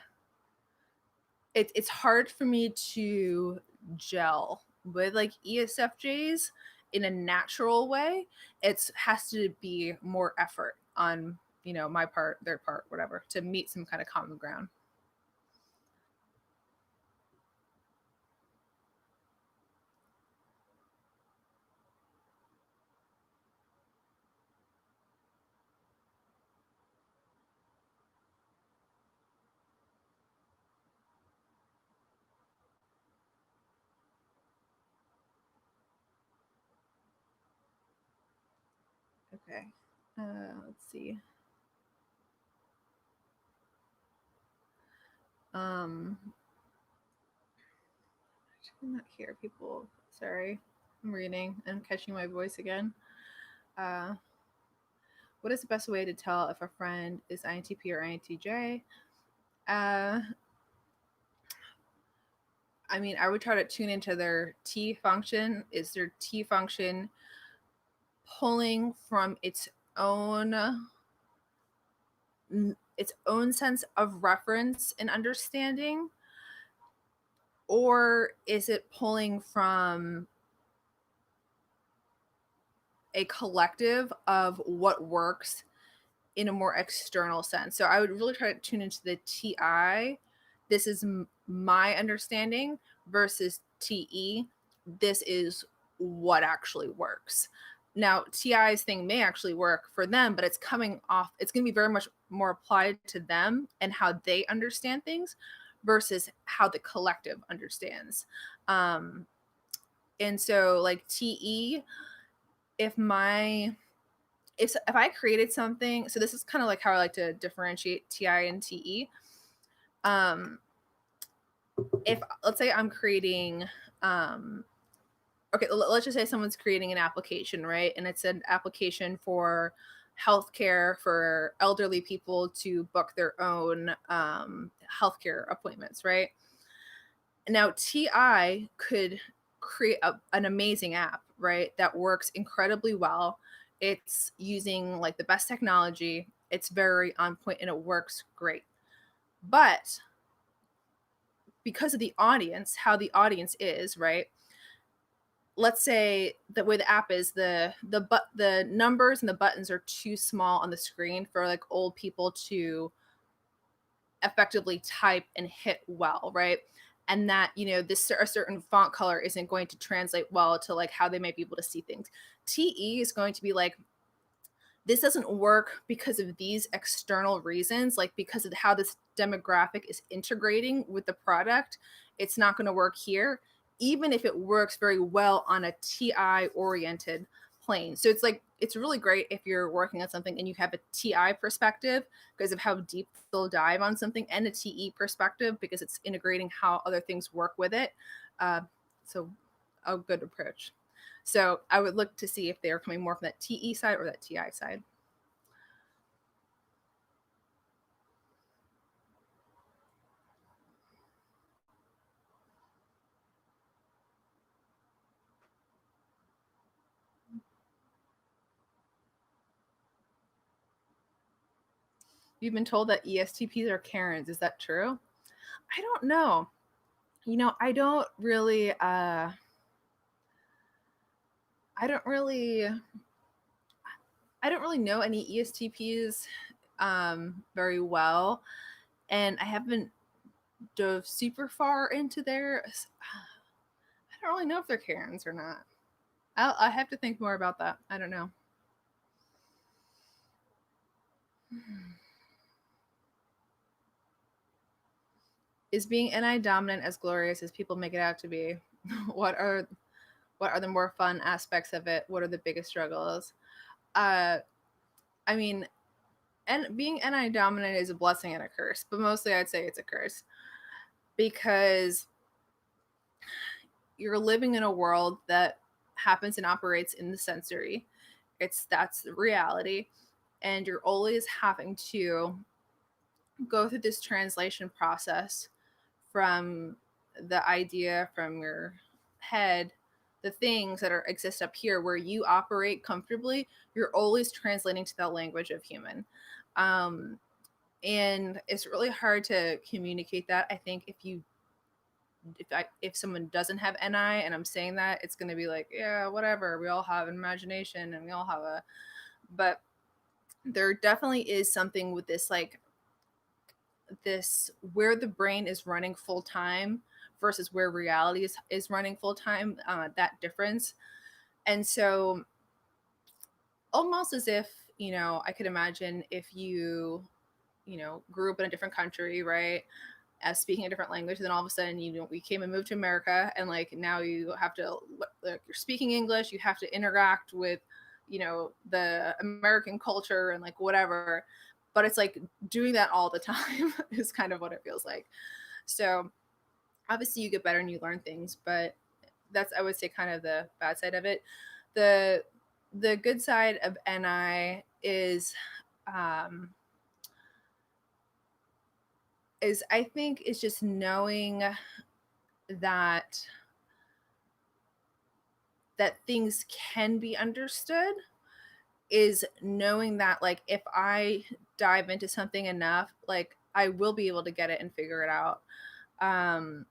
S1: it's hard for me to gel with like ESFJs in a natural way. It has to be more effort on my part, their part, whatever, to meet some kind of common ground. Okay. Let's see. I cannot hear people. Sorry. I'm reading and catching my voice again. Uh, what is the best way to tell if a friend is INTP or INTJ? I mean, I would try to tune into their T function. Is their T function pulling from its own sense of reference and understanding, or is it pulling from a collective of what works in a more external sense? So I would really try to tune into the TI. This is my understanding versus TE. This is what actually works. Now, TI's thing may actually work for them, but it's coming off, it's going to be very much more applied to them and how they understand things versus how the collective understands. And so, like TE, if I created something, so this is kind of like how I like to differentiate TI and TE. If let's say I'm creating, okay, let's just say someone's creating an application, right? And it's an application for healthcare for elderly people to book their own healthcare appointments, right? Now, TI could create an amazing app, right? That works incredibly well. It's using like the best technology. It's very on point and it works great. But because of the audience, how the audience is, right? Let's say the way the app is, the numbers and the buttons are too small on the screen for like old people to effectively type and hit well, right? And that, you know, this a certain font color isn't going to translate well to like how they might be able to see things. TE is going to be like, this doesn't work because of these external reasons, like because of how this demographic is integrating with the product. It's not going to work here, even if it works very well on a TI oriented plane. So it's like, it's really great if you're working on something and you have a TI perspective because of how deep they'll dive on something, and a TE perspective because it's integrating how other things work with it. So a good approach. So I would look to see if they're coming more from that TE side or that TI side. You've been told that ESTPs are Karens. Is that true? I don't know. You know, I don't really I don't really know any ESTPs very well, and I haven't dove super far into their. I don't really know if they're Karens or not. I have to think more about that. I don't know. Is being NI dominant as glorious as people make it out to be? what are what are the more fun aspects of it? What are the biggest struggles? Uh, I mean, and being NI dominant is a blessing and a curse, but mostly I'd say it's a curse because you're living in a world that happens and operates in the sensory. That's the reality, and you're always having to go through this translation process from the idea from your head, the things that exist up here where you operate comfortably. You're always translating to the language of human. And it's really hard to communicate that. I think if someone doesn't have NI and I'm saying that, it's going to be like, yeah, whatever. We all have an imagination and we all have but there definitely is something with this, like this, where the brain is running full time versus where reality is running full time, that difference. And so almost as if, you know, I could imagine if you grew up in a different country, right? As speaking a different language, then all of a sudden, we came and moved to America, and like now you have to, like, you're speaking English, you have to interact with, the American culture and like whatever, but it's like doing that all the time is kind of what it feels like. So obviously you get better and you learn things, but that's, I would say, kind of the bad side of it. The good side of NI um is I think is just knowing that things can be understood, is knowing that like if I dive into something enough, like I will be able to get it and figure it out. Um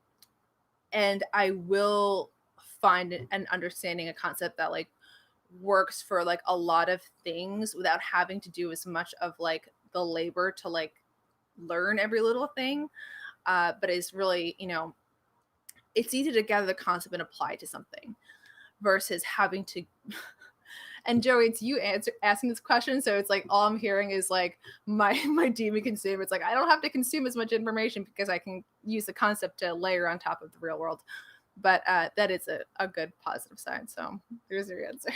S1: and I will find an understanding, a concept that like works for like a lot of things without having to do as much of like the labor to like learn every little thing. But it's really, it's easy to gather the concept and apply it to something versus having to. And Joey, it's you asking this question, so it's like all I'm hearing is like my demon consume. It's like I don't have to consume as much information because I can use the concept to layer on top of the real world. But that is a good positive sign. So there's your answer.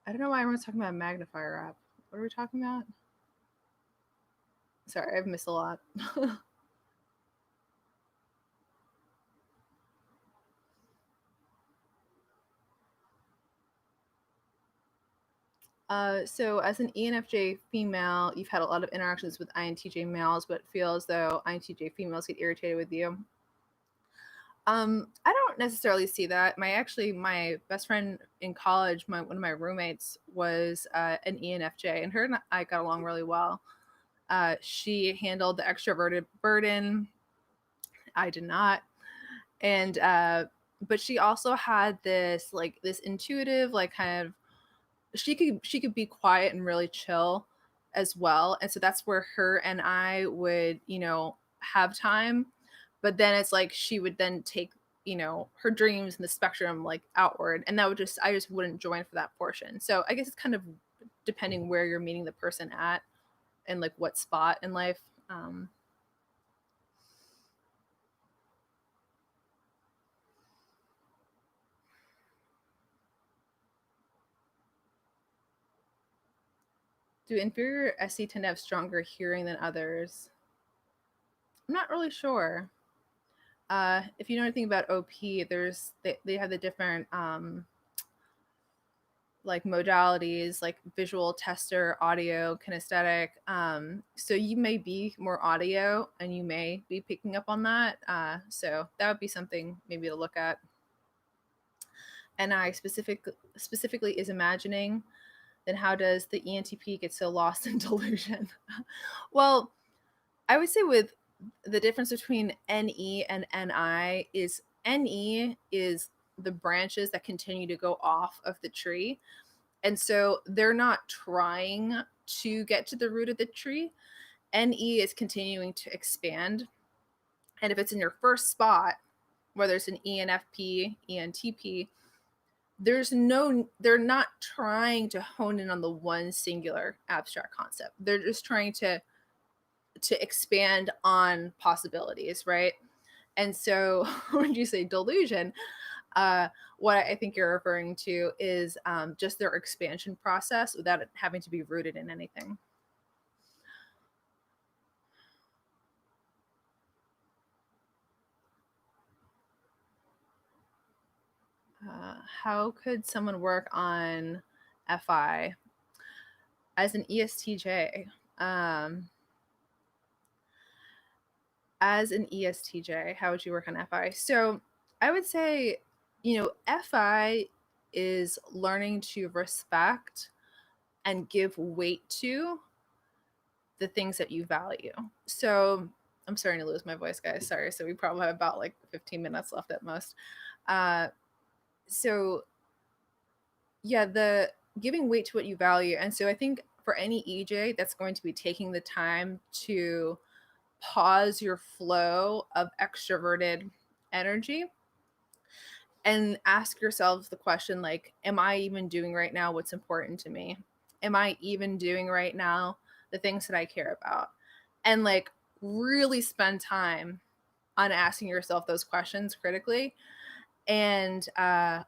S1: I don't know why everyone's talking about a magnifier app. What are we talking about? Sorry, I've missed a lot. So as an ENFJ female, you've had a lot of interactions with INTJ males, but feel as though INTJ females get irritated with you. I don't necessarily see that. My best friend in college, one of my roommates was an ENFJ, and her and I got along really well. She handled the extroverted burden. I did not, and but she also had this intuitive like kind of, she could be quiet and really chill as well, and so that's where her and I would have time. But then it's like she would then take her dreams and the spectrum like outward, and that would just, I just wouldn't join for that portion. So I guess it's kind of depending where you're meeting the person at and like what spot in life. Do inferior SC tend to have stronger hearing than others? I'm not really sure. If you know anything about OP, they have the different like modalities, like visual, tester, audio, kinesthetic. So you may be more audio and you may be picking up on that. So that would be something maybe to look at. And I specifically is imagining, then how does the ENTP get so lost in delusion? Well, I would say with the difference between NE and NI is NE is the branches that continue to go off of the tree. And so they're not trying to get to the root of the tree. NE is continuing to expand. And if it's in your first spot, where there's an ENFP, ENTP, they're not trying to hone in on the one singular abstract concept. They're just trying to expand on possibilities, right? And so when you say delusion, what I think you're referring to is just their expansion process without it having to be rooted in anything. How could someone work on FI as an ESTJ? As an ESTJ, how would you work on FI? So I would say, FI is learning to respect and give weight to the things that you value. So I'm starting to lose my voice, guys. Sorry. So we probably have about like 15 minutes left at most. Uh, so yeah, the giving weight to what you value. And so I think for any EJ, that's going to be taking the time to pause your flow of extroverted energy and ask yourself the question like, am I even doing right now what's important to me? Am I even doing right now the things that I care about, and like really spend time on asking yourself those questions critically, and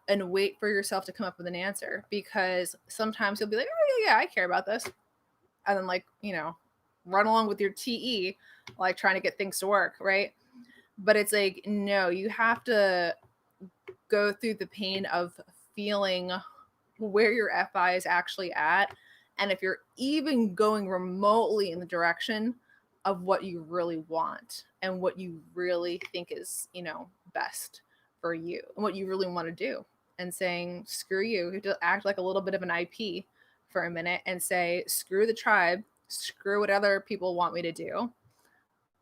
S1: wait for yourself to come up with an answer, because sometimes you'll be like, oh yeah, I care about this, and then like, run along with your TE, like trying to get things to work, right? But it's like, no, you have to go through the pain of feeling where your FI is actually at, and if you're even going remotely in the direction of what you really want and what you really think is, best for you and what you really want to do. And saying, screw you, have to act like a little bit of an IP for a minute and say, screw the tribe, screw what other people want me to do.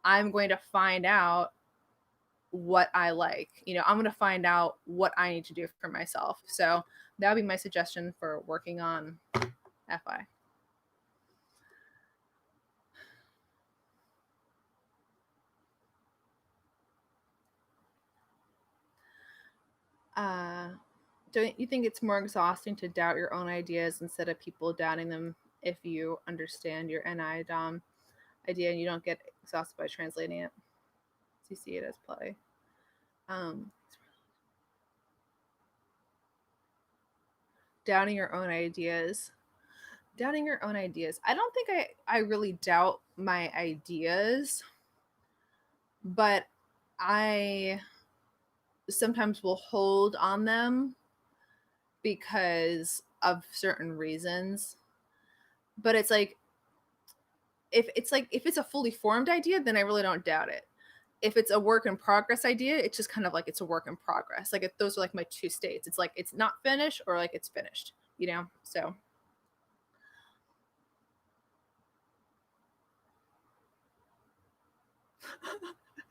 S1: I'm going to find out what I like. I'm going to find out what I need to do for myself. So that would be my suggestion for working on FI. Don't you think it's more exhausting to doubt your own ideas instead of people doubting them if you understand your NI Dom idea and you don't get exhausted by translating it? So you see it as play. Doubting your own ideas. Doubting your own ideas. I don't think I really doubt my ideas, but I sometimes will hold on them because of certain reasons. But it's like, if it's a fully formed idea, then I really don't doubt it. If it's a work in progress idea, it's just kind of like it's a work in progress. Like those are like my two states. It's like it's not finished or like it's finished, So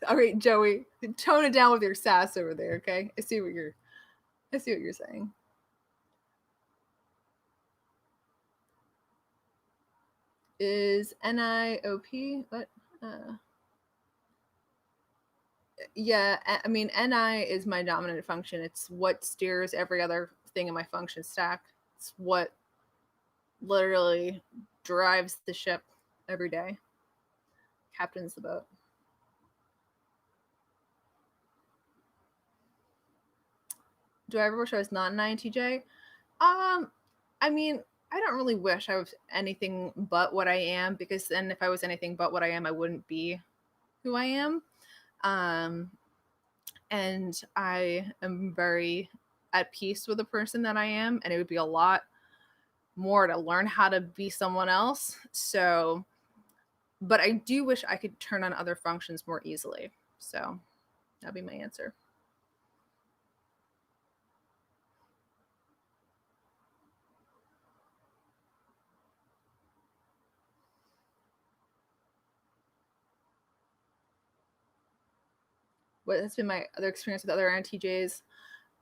S1: all right, Joey, tone it down with your sass over there, okay? I see what you're saying. Is NIOP? What? Yeah, I mean, NI is my dominant function. It's what steers every other thing in my function stack. It's what literally drives the ship every day, captains the boat. Do I ever wish I was not an INTJ? I mean, I don't really wish I was anything but what I am, because then if I was anything but what I am, I wouldn't be who I am. And I am very at peace with the person that I am, and it would be a lot more to learn how to be someone else. So, but I do wish I could turn on other functions more easily. So that'd be my answer. What has been my other experience with other INTJs?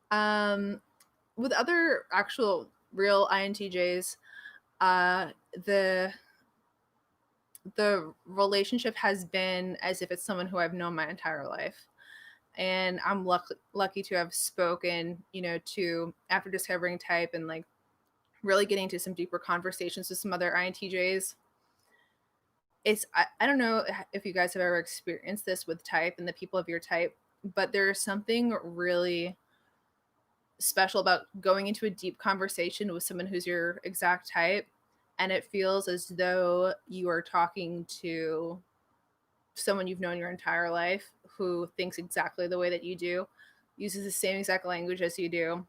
S1: Um, with other actual real INTJs, uh, the the relationship has been as if it's someone who I've known my entire life. And I'm lucky to have spoken, to, after discovering type and like really getting to some deeper conversations with some other INTJs. I don't know if you guys have ever experienced this with type and the people of your type, but there's something really special about going into a deep conversation with someone who's your exact type, and it feels as though you are talking to someone you've known your entire life, who thinks exactly the way that you do, uses the same exact language as you do.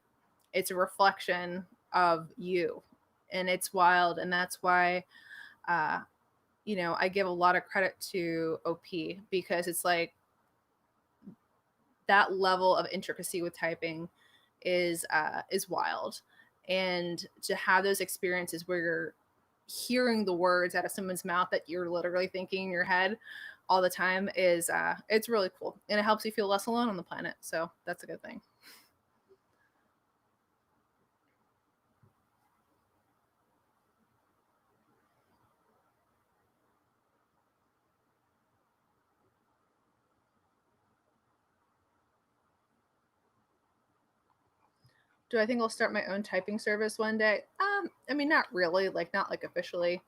S1: It's a reflection of you, and it's wild. And that's why uh I give a lot of credit to OP, because it's like that level of intricacy with typing is wild. And to have those experiences where you're hearing the words out of someone's mouth that you're literally thinking in your head all the time is it's really cool, and it helps you feel less alone on the planet. So that's a good thing. Do I think I'll start my own typing service one day? I mean, not really, like not like officially.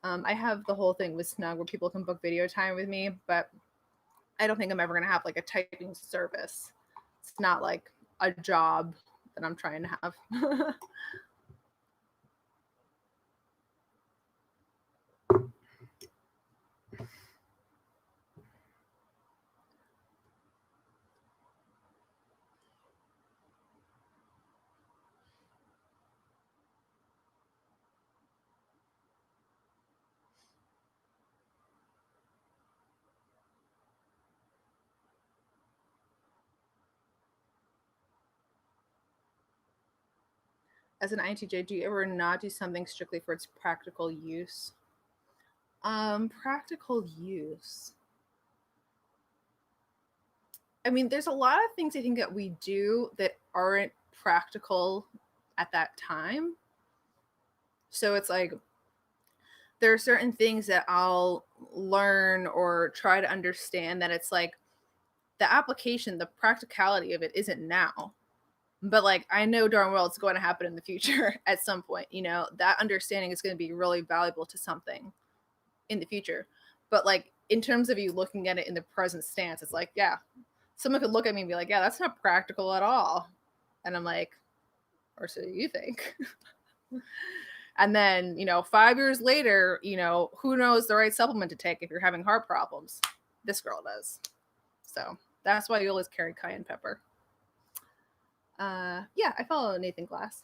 S1: I have the whole thing with Snug where people can book video time with me, but I don't think I'm ever going to have like a typing service. It's not like a job that I'm trying to have. As an INTJ, do you ever not do something strictly for its practical use? Practical use. I mean, there's a lot of things I think that we do that aren't practical at that time. So it's like there are certain things that I'll learn or try to understand that it's like the application, the practicality of it isn't now. But like I know darn well it's going to happen in the future at some point. You know, that understanding is going to be really valuable to something in the future. But like in terms of you looking at it in the present stance, it's like, yeah, someone could look at me and be like, yeah, that's not practical at all. And I'm like, or so you think. And then, 5 years later, who knows the right supplement to take if you're having heart problems? This girl does. So that's why you always carry cayenne pepper. Yeah, I follow Nathan Glass.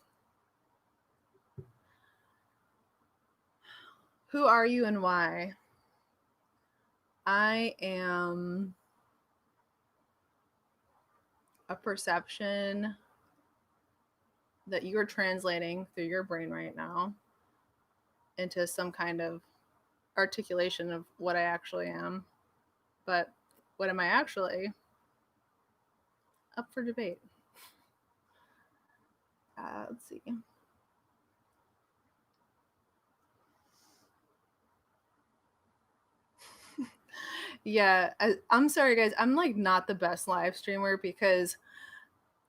S1: Who are you and why? I am a perception that you are translating through your brain right now into some kind of articulation of what I actually am. But what am I actually? Up for debate. Let's see. Yeah, I'm sorry, guys. I'm like not the best live streamer because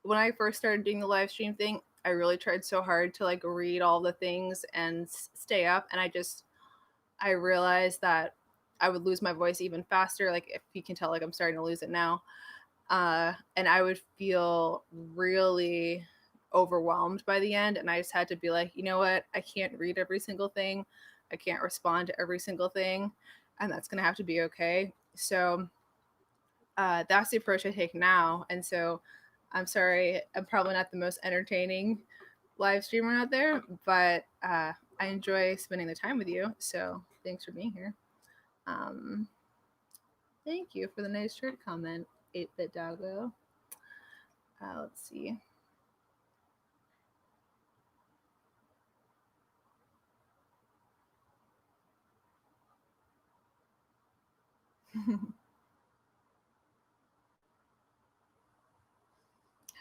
S1: when I first started doing the live stream thing, I really tried so hard to like read all the things and stay up. And I realized that I would lose my voice even faster. Like if you can tell, like I'm starting to lose it now. And I would feel really overwhelmed by the end. And I just had to be like, you know what? I can't read every single thing. I can't respond to every single thing. And that's going to have to be okay. So that's the approach I take now. And so I'm sorry, I'm probably not the most entertaining live streamer out there, but I enjoy spending the time with you. So thanks for being here. Thank you for the nice shirt comment, 8-bit doggo. Let's see.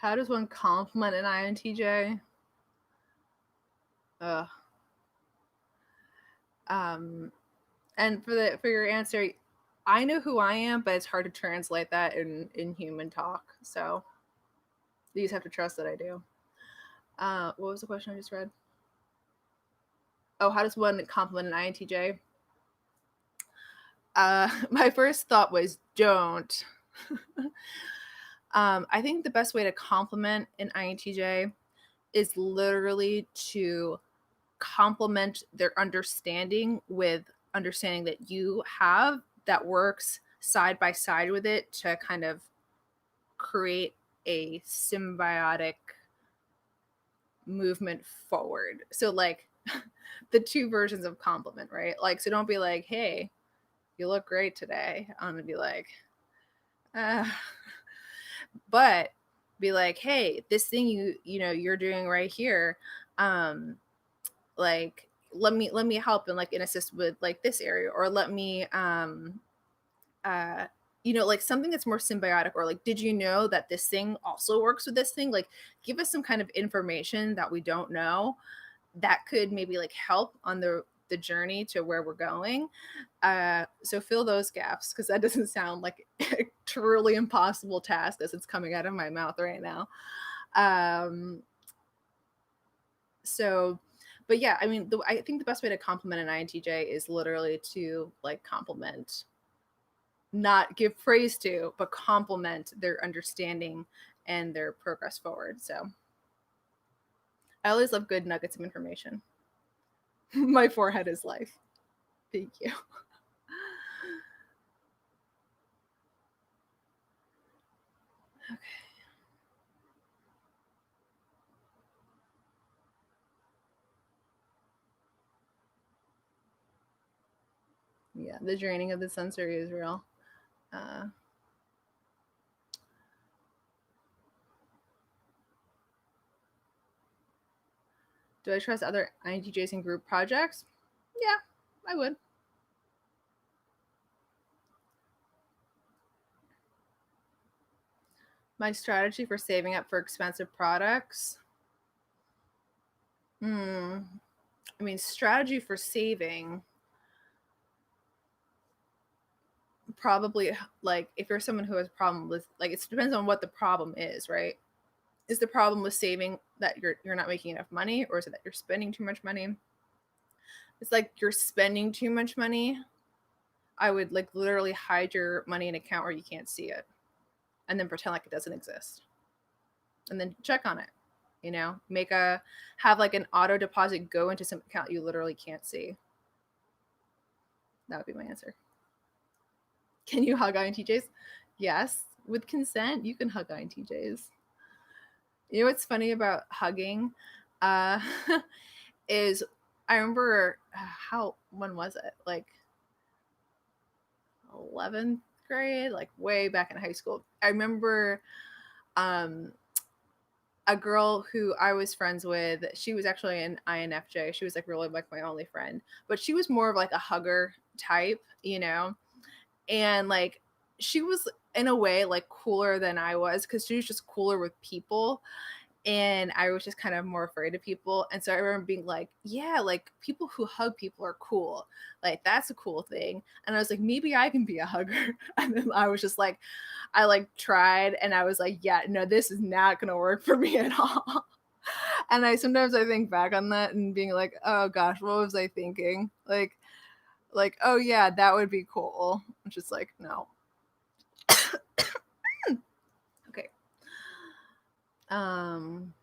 S1: How does one compliment an INTJ? Ugh. And for your answer, I know who I am, but it's hard to translate that in human talk. So you just have to trust that I do. What was the question I just read? Oh, how does one compliment an INTJ? My first thought was don't. I think the best way to compliment an INTJ is literally to complement their understanding with understanding that you have that works side by side with it to kind of create a symbiotic movement forward. So like the two versions of compliment, right? Like, so don't be like, hey, you look great today. I'm gonna be like, but be like, hey, this thing you're doing right here, like let me help and assist with like this area, or let me like something that's more symbiotic, or like, did you know that this thing also works with this thing? Like give us some kind of information that we don't know that could maybe like help on the journey to where we're going. So fill those gaps, because that doesn't sound like a truly impossible task as it's coming out of my mouth right now. So But yeah, I mean, I think the best way to compliment an INTJ is literally to like compliment, not give praise to, but compliment their understanding and their progress forward. So I always love good nuggets of information. My forehead is life. Thank you. Okay. Yeah, the draining of the sensory is real. Uh, do I trust other INTJs in group projects? Yeah, I would. My strategy for saving up for expensive products. I mean, strategy for saving, probably like if you're someone who has a problem with, like, it depends on what the problem is, right? Is the problem with saving that you're not making enough money, or is it that you're spending too much money? It's like you're spending too much money. I would like literally hide your money in an account where you can't see it, and then pretend like it doesn't exist, and then check on it. You know, have like an auto deposit go into some account you literally can't see. That would be my answer. Can you hug INTJs? Yes, with consent, you can hug INTJs. You know what's funny about hugging? Uh, is I remember when was it? Like 11th grade, like way back in high school. I remember um, a girl who I was friends with. She was actually an INFJ. She was like really like my only friend, but she was more of like a hugger type, you know? And like she was in a way like cooler than I was because she was just cooler with people, and I was just kind of more afraid of people. And so I remember being like, yeah, like people who hug people are cool. Like that's a cool thing. And I was like, maybe I can be a hugger. And then I was just like, I like tried and I was like, yeah, no, this is not going to work for me at all. And I think back on that and being like, oh gosh, what was I thinking? Like, oh yeah, that would be cool. I'm just like, no. Okay. Um,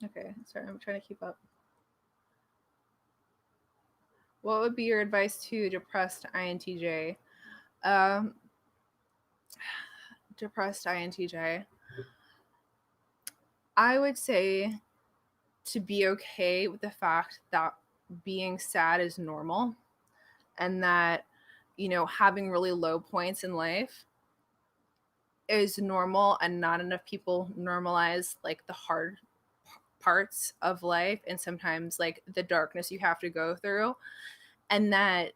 S1: okay, sorry, I'm trying to keep up. What would be your advice to depressed INTJ? Um, depressed INTJ. I would say to be okay with the fact that being sad is normal, and that, you know, having really low points in life is normal, and not enough people normalize like the hard parts of life and sometimes like the darkness you have to go through, and that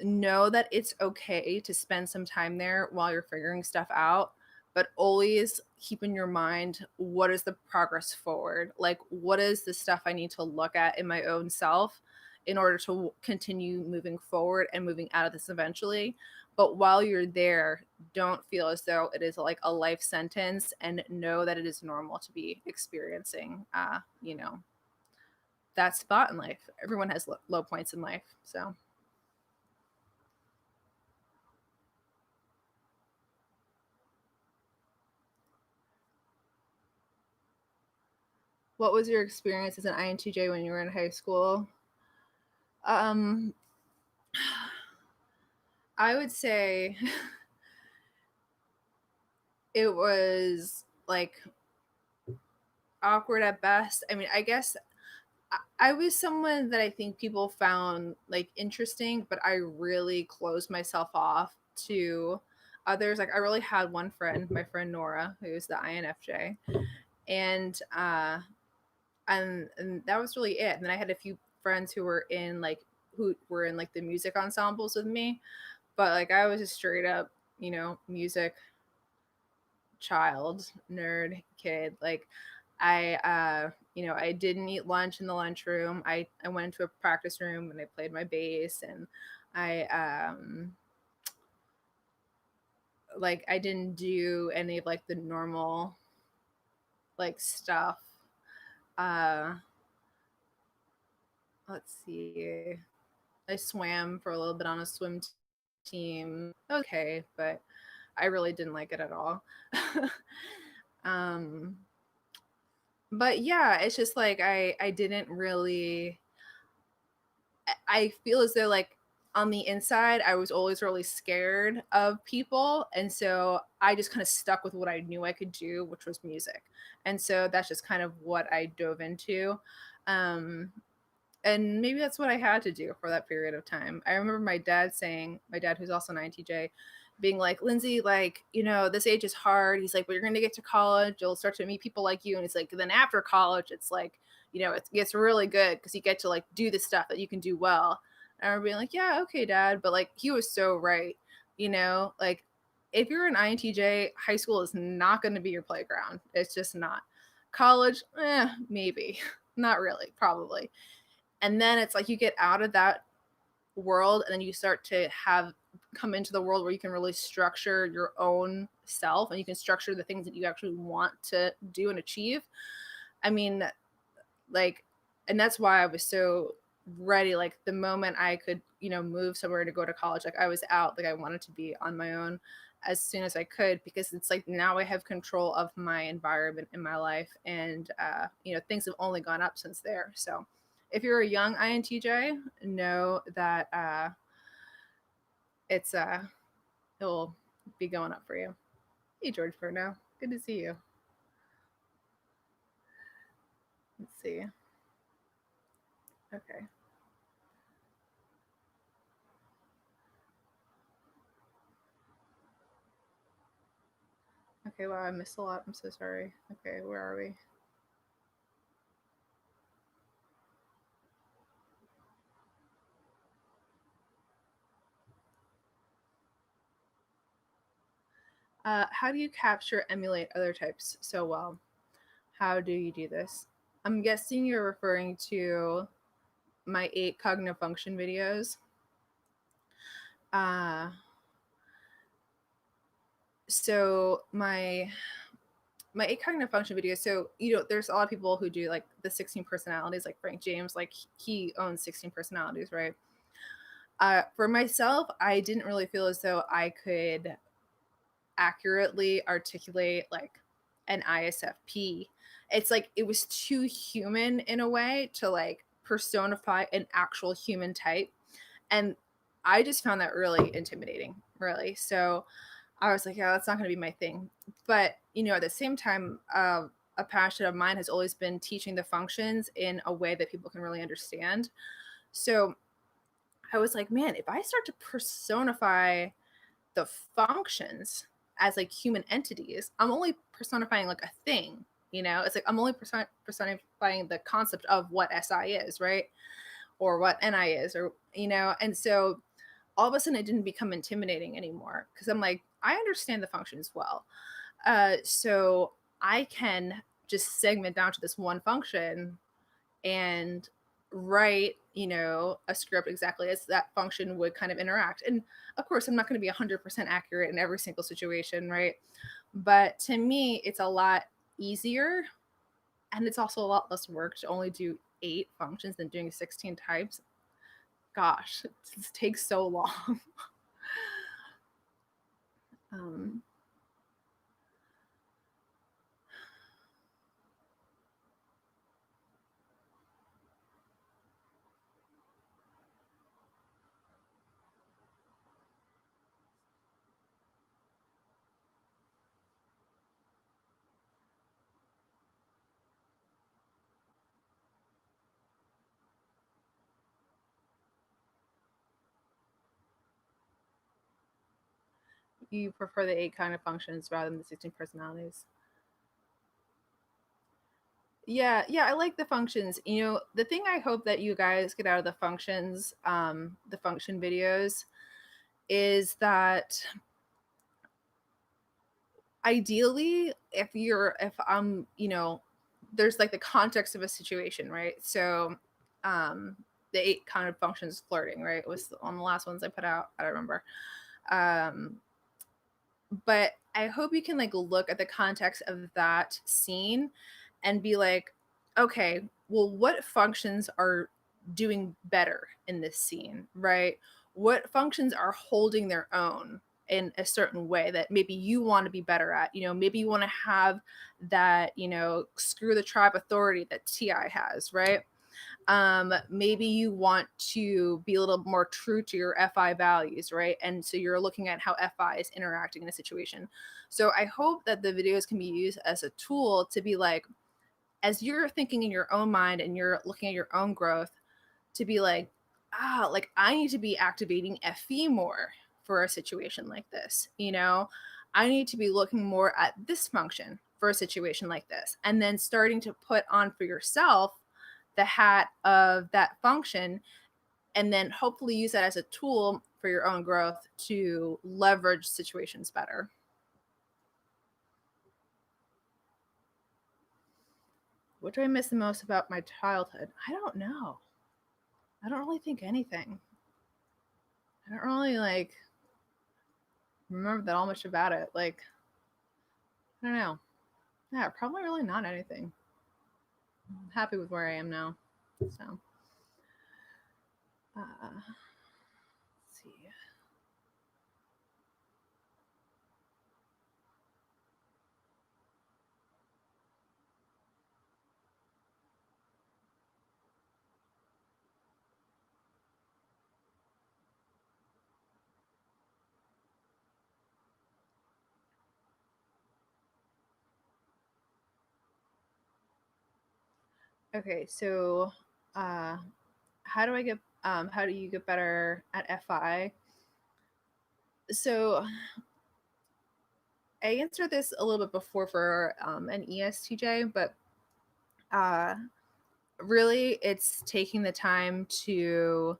S1: know that it's okay to spend some time there while you're figuring stuff out, but always keep in your mind, what is the progress forward? Like, what is the stuff I need to look at in my own self in order to continue moving forward and moving out of this eventually? But while you're there, don't feel as though it is like a life sentence, and know that it is normal to be experiencing, you know, that spot in life. Everyone has low points in life. So what was your experience as an INTJ when you were in high school? Um, I would say it was like awkward at best. I mean, I guess I was someone that I think people found like interesting, but I really closed myself off to others. Like I really had one friend, my friend Nora, who is the INFJ, and and that was really it. And then I had a few friends who were in like the music ensembles with me, but like I was a straight up, you know, music child, nerd kid. Like you know, I didn't eat lunch in the lunchroom. I went into a practice room and I played my bass, and I like I didn't do any of like the normal like stuff. Uh let's see. I swam for a little bit on a swim team. Okay, but I really didn't like it at all. um but yeah, it's just like I didn't really, I feel as though like on the inside I was always really scared of people, and so I just kind of stuck with what I knew I could do, which was music. And so that's just kind of what I dove into. um and maybe that's what I had to do for that period of time. I remember my dad saying, my dad, who's also an INTJ, being like, Lindsay, like, you know, this age is hard. He's like, but you're going to get to college. You'll start to meet people like you. And it's like, then after college, it's like, you know, it gets really good because you get to like do the stuff that you can do well. And I remember being like, yeah, okay, dad. But like, he was so right. You know, like if you're an INTJ, high school is not going to be your playground. It's just not. College, maybe. Not really, probably. And then it's like you get out of that world and then you start to have come into the world where you can really structure your own self and you can structure the things that you actually want to do and achieve. I mean, like, and that's why I was so ready. Like the moment I could, you know, move somewhere to go to college, like I was out, like I wanted to be on my own as soon as I could, because it's like now I have control of my environment in my life. And you know, things have only gone up since there. So if you're a young INTJ, know that it's it will be going up for you. Hey George Furno, good to see you. Let's see. Okay. Okay, wow, I missed a lot. I'm so sorry. Okay, where are we? How do you capture, emulate other types so well? How do you do this? I'm guessing you're referring to my 8 cognitive function videos. Uh, so my 8 cognitive function videos. So you know, there's a lot of people who do like the 16 personalities, like Frank James, like he owns 16 personalities, right? For myself, I didn't really feel as though I could accurately articulate like an ISFP. It's like it was too human in a way to like personify an actual human type. And I just found that really intimidating, really. So I was like, yeah, that's not going to be my thing. But, you know, at the same time, a passion of mine has always been teaching the functions in a way that people can really understand. So I was like, man, if I start to personify the functions as like human entities, I'm only personifying like a thing. You know, it's like I'm only personifying the concept of what SI is, right? Or what NI is, or, you know, and so all of a sudden it didn't become intimidating anymore because I'm like, I understand the functions well. So I can just segment down to this one function and write, you know, a script exactly as that function would kind of interact. And of course, I'm not going to be 100% accurate in every single situation, right? But to me, it's a lot easier, and it's also a lot less work to only do 8 functions than doing 16 types. Gosh, it takes so long. um, you prefer the 8 kind of functions rather than the 16 personalities. Yeah, yeah, I like the functions. You know, the thing I hope that you guys get out of the functions, the function videos, is that ideally, if I'm, you know, there's like the context of a situation, right? So, um, the 8 kind of functions flirting, right? It was on the last ones I put out. I don't remember. Um, But I hope you can like look at the context of that scene and be like, okay, well, what functions are doing better in this scene, right? What functions are holding their own in a certain way that maybe you want to be better at? Maybe you want to have that, screw the tribe authority that TI has, right? Maybe you want to be a little more true to your FI values, right? And so you're looking at how FI is interacting in a situation. So I hope that the videos can be used as a tool to be like, as you're thinking in your own mind and you're looking at your own growth, to be like, like I need to be activating FE more for a situation like this. I need to be looking more at this function for a situation like this. And then starting to put on for yourself the hat of that function, and then hopefully use that as a tool for your own growth to leverage situations better. What do I miss the most about my childhood? I don't know. I don't really think anything. I don't really like remember that all much about it. Like, I don't know. Yeah, probably really not anything. I'm happy with where I am now. So, let's see. Okay, so uh, how do you get better at FI? So I answered this a little bit before for an ESTJ, but uh, really it's taking the time to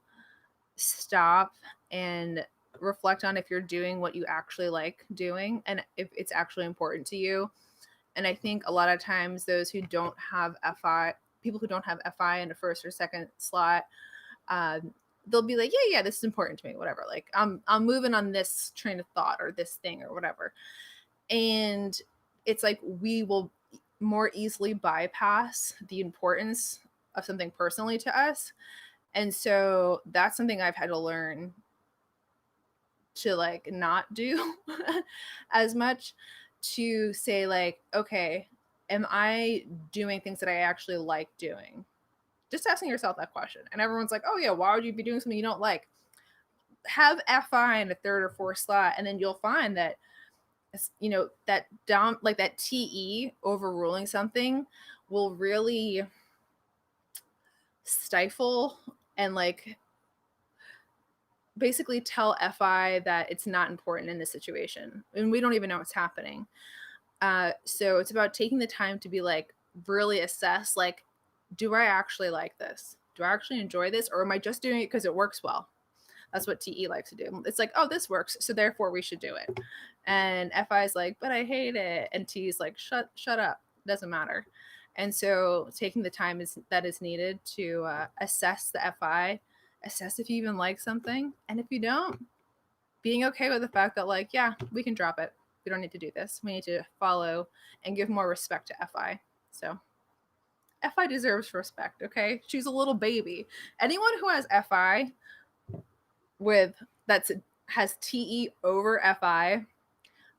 S1: stop and reflect on if you're doing what you actually like doing and if it's actually important to you. And I think a lot of times those who don't have FI, people who don't have FI in the first or second slot, they'll be like, yeah, this is important to me, whatever. Like I'm moving on this train of thought or this thing or whatever. And it's like we will more easily bypass the importance of something personally to us. And so that's something I've had to learn to like not do as much, to say like, okay, am I doing things that I actually like doing? Just asking yourself that question. And everyone's like, oh yeah, why would you be doing something you don't like? Have FI in a third or fourth slot, and then you'll find that that down like that TE overruling something will really stifle and like basically tell FI that it's not important in this situation. And we don't even know what's happening. So it's about taking the time to be like, really assess, like, do I actually like this? Do I actually enjoy this? Or am I just doing it because it works well? That's what TE likes to do. It's like, oh, this works, so therefore we should do it. And FI is like, but I hate it. And T is like, shut up. It doesn't matter. And so taking the time that is needed to assess the FI, assess if you even like something, and if you don't, being okay with the fact that like, yeah, we can drop it. We don't need to do this. We need to follow and give more respect to FI. So FI deserves respect. Okay, she's a little baby. Anyone who has FI with that's has TE over FI,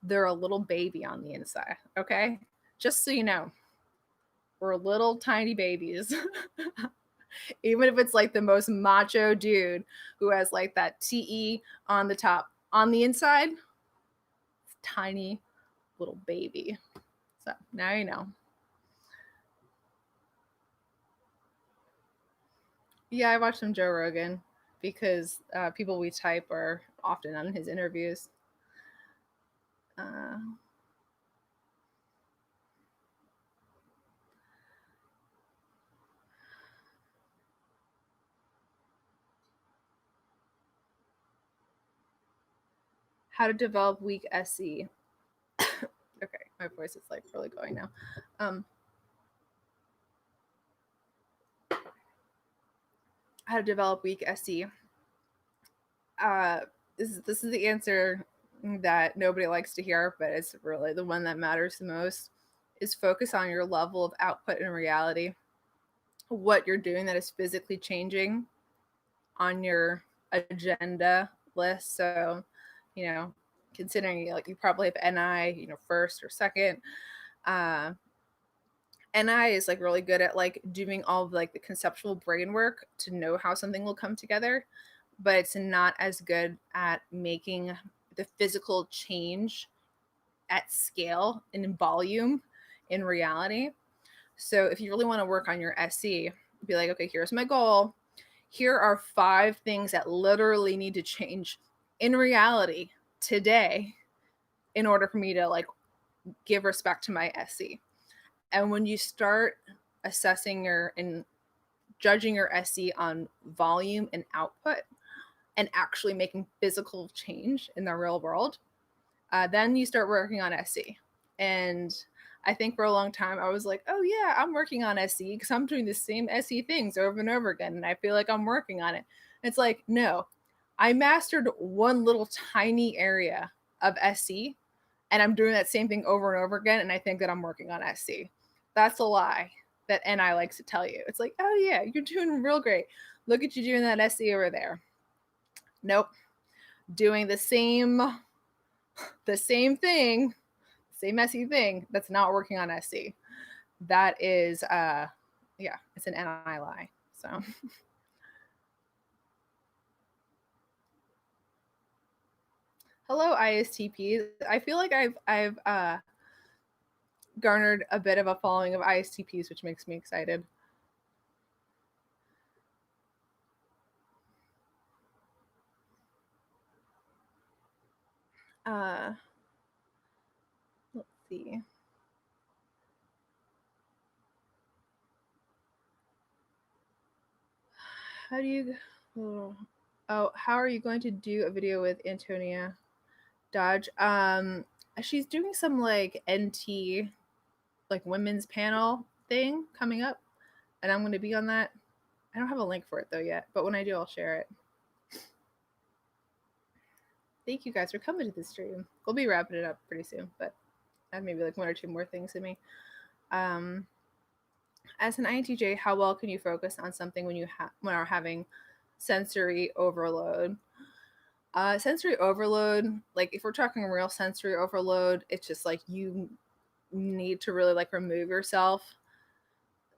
S1: they're a little baby on the inside. Okay, just so you know, we're little tiny babies. Even if it's like the most macho dude who has like that TE on the top, on the inside, tiny little baby. So now you know. Yeah, I watched some Joe Rogan because people we type are often on his interviews. Uh, how to develop weak SE. Okay, my voice is like really going now. Um, how to develop weak SE. This is the answer that nobody likes to hear, but it's really the one that matters the most, is focus on your level of output in reality. What you're doing that is physically changing on your agenda list. So, considering like you probably have NI, first or second. NI is like really good at like doing all of like the conceptual brain work to know how something will come together, but it's not as good at making the physical change at scale and in volume in reality. So if you really want to work on your SE, be like, okay, here's my goal. Here are 5 things that literally need to change in reality today in order for me to like give respect to my SE. And when you start assessing and judging your SE on volume and output and actually making physical change in the real world, then you start working on SE. And I think for a long time I was like, oh yeah, I'm working on SE because I'm doing the same SE things over and over again, and I feel like I'm working on it. It's like, no, I mastered one little tiny area of SE, and I'm doing that same thing over and over again, and I think that I'm working on SE. That's a lie that NI likes to tell you. It's like, oh yeah, you're doing real great. Look at you doing that SE over there. Nope. Doing the same thing, same SE thing that's not working on SE. That is it's an NI lie. So hello ISTPs. I feel like I've garnered a bit of a following of ISTPs, which makes me excited. Let's see. How do you how are you going to do a video with Antonia Dodge? She's doing some like NT, like women's panel thing coming up, and I'm going to be on that. I don't have a link for it though yet, but when I do, I'll share it. Thank you guys for coming to the stream. We'll be wrapping it up pretty soon, but I have maybe like 1 or 2 more things in me. As an INTJ, how well can you focus on something when you when are having sensory overload? Sensory overload, like if we're talking real sensory overload, it's just like you need to really like remove yourself,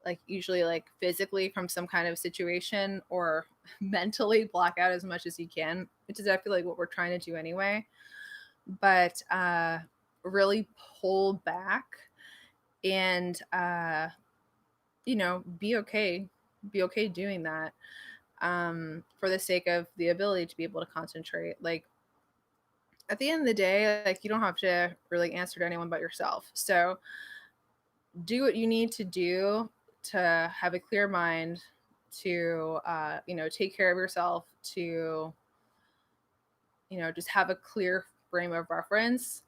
S1: like usually like physically from some kind of situation, or mentally block out as much as you can, which is I feel like what we're trying to do anyway. But really pull back and be okay doing that, for the sake of the ability to be able to concentrate. Like at the end of the day, like you don't have to really answer to anyone but yourself. So do what you need to do to have a clear mind, to take care of yourself, to just have a clear frame of reference,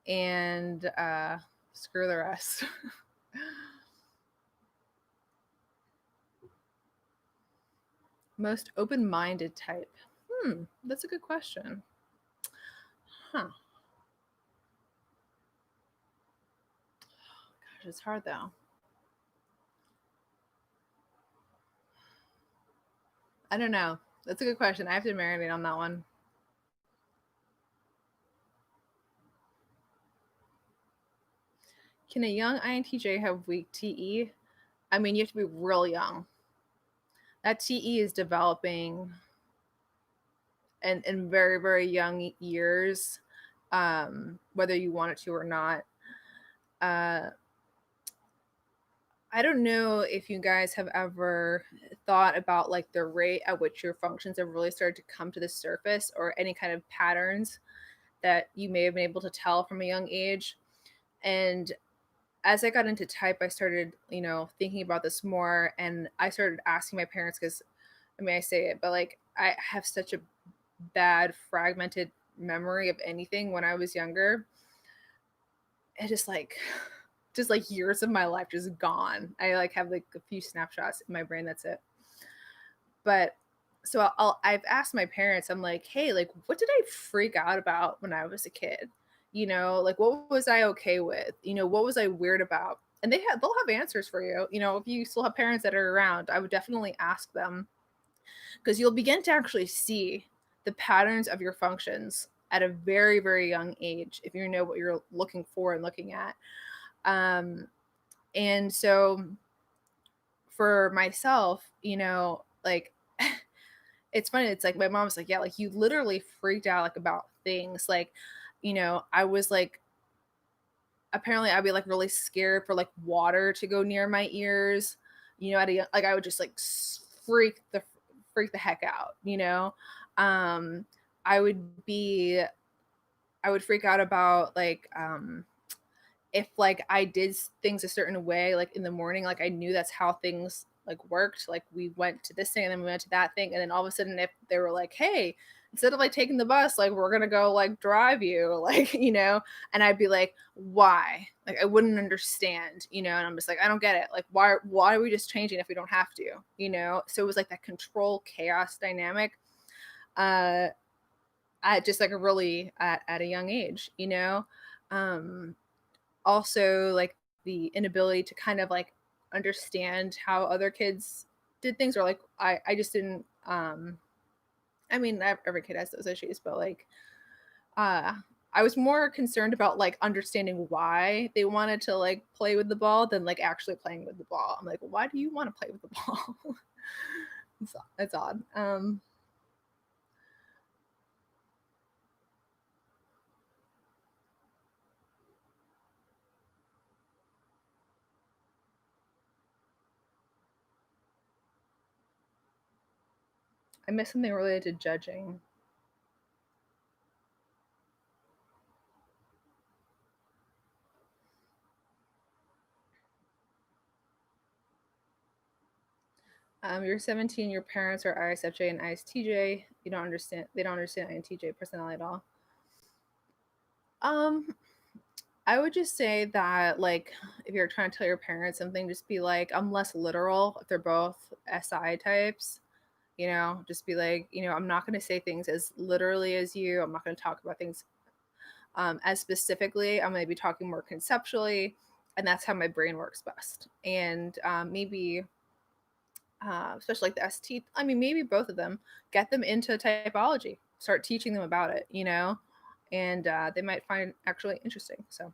S1: and screw the rest. Most open-minded type. That's a good question. Gosh, it's hard though. I don't know. That's a good question. I have to marinate on that one. Can a young INTJ have weak TE? I mean, you have to be real young. That TE is developing in very, very young years, whether you want it to or not. I don't know if you guys have ever thought about like the rate at which your functions have really started to come to the surface, or any kind of patterns that you may have been able to tell from a young age. And as I got into type, I started, thinking about this more, and I started asking my parents, because I say it, but like I have such a bad fragmented memory of anything when I was younger. It just like years of my life just gone. I like have like a few snapshots in my brain, that's it. But I've asked my parents, I'm like, hey, like, what did I freak out about when I was a kid? Like, what was I okay with? What was I weird about? And they'll have answers for you. If you still have parents that are around, I would definitely ask them, because you'll begin to actually see the patterns of your functions at a very, very young age if you know what you're looking for and looking at. And so for myself, like, it's funny. It's like my mom was like, yeah, like you literally freaked out like about things. Like, I was like, apparently I'd be like really scared for like water to go near my ears. Like I would just like freak the heck out. Um, I would be I would freak out about like if like I did things a certain way, like in the morning, like I knew that's how things like worked. Like we went to this thing and then we went to that thing. And then all of a sudden, if they were like, hey, instead of like taking the bus, like we're going to go like drive you, like, and I'd be like, why? Like I wouldn't understand, and I'm just like, I don't get it. Like, why are we just changing if we don't have to? So it was like that control chaos dynamic. At just like a really at a young age. Um, Also like the inability to kind of like understand how other kids did things, or like I just didn't I mean every kid has those issues, but like uh I was more concerned about like understanding why they wanted to like play with the ball than like actually playing with the ball. I'm like, why do you want to play with the ball? It's odd. I missed something related to judging. You're 17, your parents are ISFJ and ISTJ. They don't understand INTJ personality at all. Um, I would just say that, like, if you're trying to tell your parents something, just be like, I'm less literal if they're both SI types. Just be like, I'm not going to say things as literally as you. I'm not going to talk about things as specifically. I'm going to be talking more conceptually. And that's how my brain works best. And maybe especially like the ST. I mean, maybe both of them. Get them into typology. Start teaching them about it. And they might find it actually interesting. So,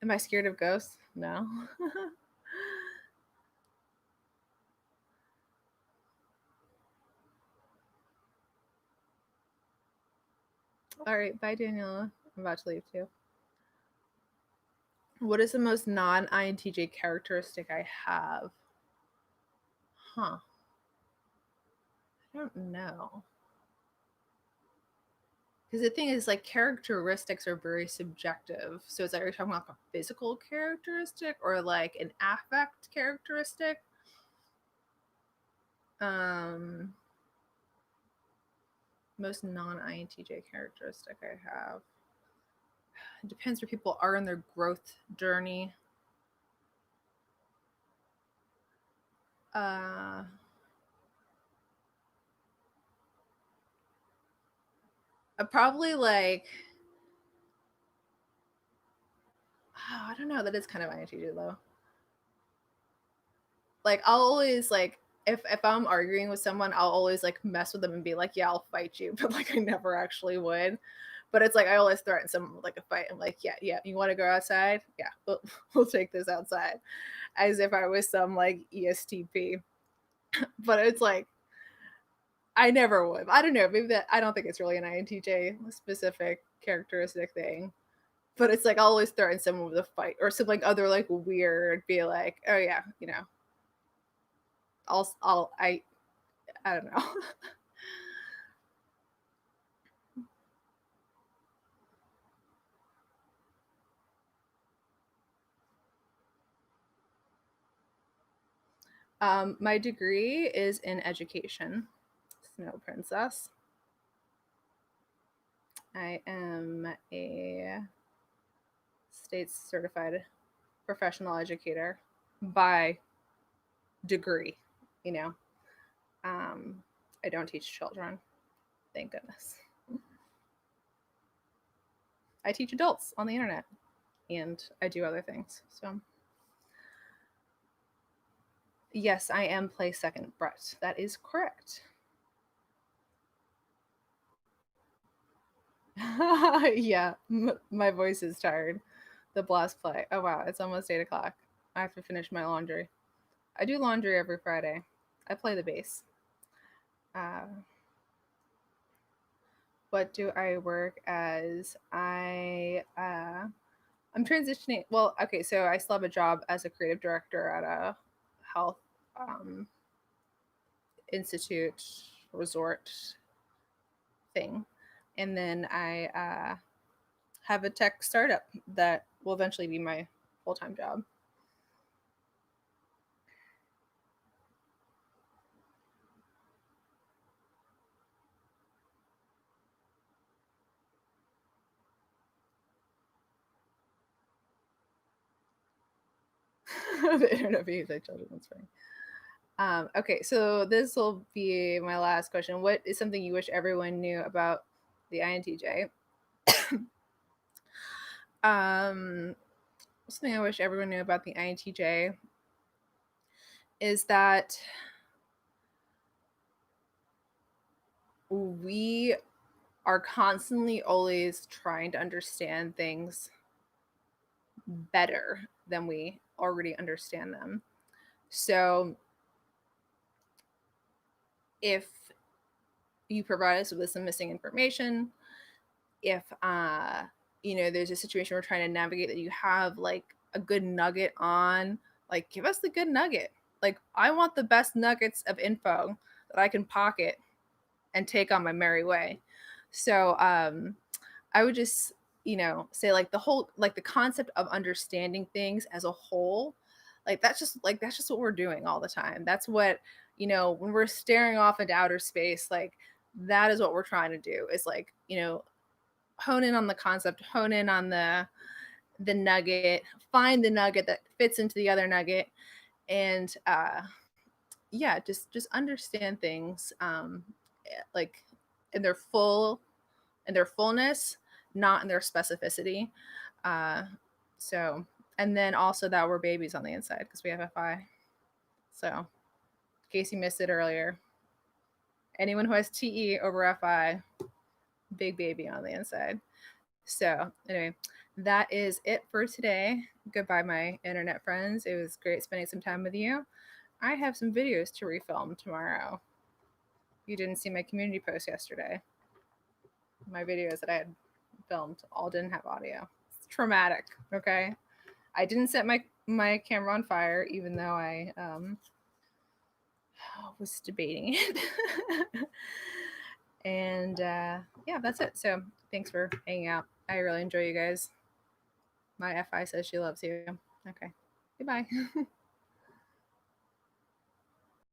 S1: am I scared of ghosts? No. All right, bye, Daniela. I'm about to leave too. What is the most non INTJ characteristic I have? Huh. I don't know. Because the thing is, like, characteristics are very subjective. So it's like, are you talking about like a physical characteristic or like an affect characteristic? Um, Most non INTJ characteristic I have. It depends where people are in their growth journey. Uh, Probably like, oh, I don't know. That is kind of INTJ though. Like I'll always like, if I'm arguing with someone, I'll always like mess with them and be like, yeah, I'll fight you, but like I never actually would. But it's like I always threaten someone with like a fight. I'm like, yeah, yeah, you want to go outside? Yeah, we'll take this outside, as if I was some like ESTP. But it's like I never would. I don't know. Maybe that, I don't think it's really an INTJ specific characteristic thing. But it's like I'll always threaten someone with a fight or some like other like weird, be like, oh yeah, I don't know. My degree is in education. Snow Princess. I am a state certified professional educator by degree. you know, I don't teach children. Thank goodness. I teach adults on the internet, and I do other things. So, yes, I am play second, Brett. That is correct. Yeah, my voice is tired. The blast play. Oh, wow. It's almost 8 o'clock. I have to finish my laundry. I do laundry every Friday. I play the bass. Uh, what do I work as? I'm transitioning. Well, okay, so I still have a job as a creative director at a health um, institute resort thing, and then I have a tech startup that will eventually be my full time job. The internet behaves like children. That's funny. Okay, so this will be my last question. What is something you wish everyone knew about the INTJ? Something I wish everyone knew about the INTJ is that we are constantly always trying to understand things better than we already understand them. So if you provide us with some missing information, if there's a situation we're trying to navigate that you have like a good nugget on, like give us the good nugget. Like I want the best nuggets of info that I can pocket and take on my merry way. So I would just say like the concept of understanding things as a whole, like that's just what we're doing all the time. That's what when we're staring off into outer space, like that is what we're trying to do, is like hone in on the concept, hone in on the nugget, find the nugget that fits into the other nugget, and yeah, just understand things like in their fullness, not in their specificity. Uh, so, and then also that we're babies on the inside because we have FI. So, in case you missed it earlier, anyone who has TE over FI, big baby on the inside. So, anyway, that is it for today. Goodbye, my internet friends. It was great spending some time with you. I have some videos to refilm tomorrow. You didn't see my community post yesterday. My videos that I had filmed all didn't have audio. It's traumatic, okay? I didn't set my camera on fire, even though I was debating it. And yeah, that's it. So thanks for hanging out. I really enjoy you guys. My FI says she loves you. Okay. Goodbye.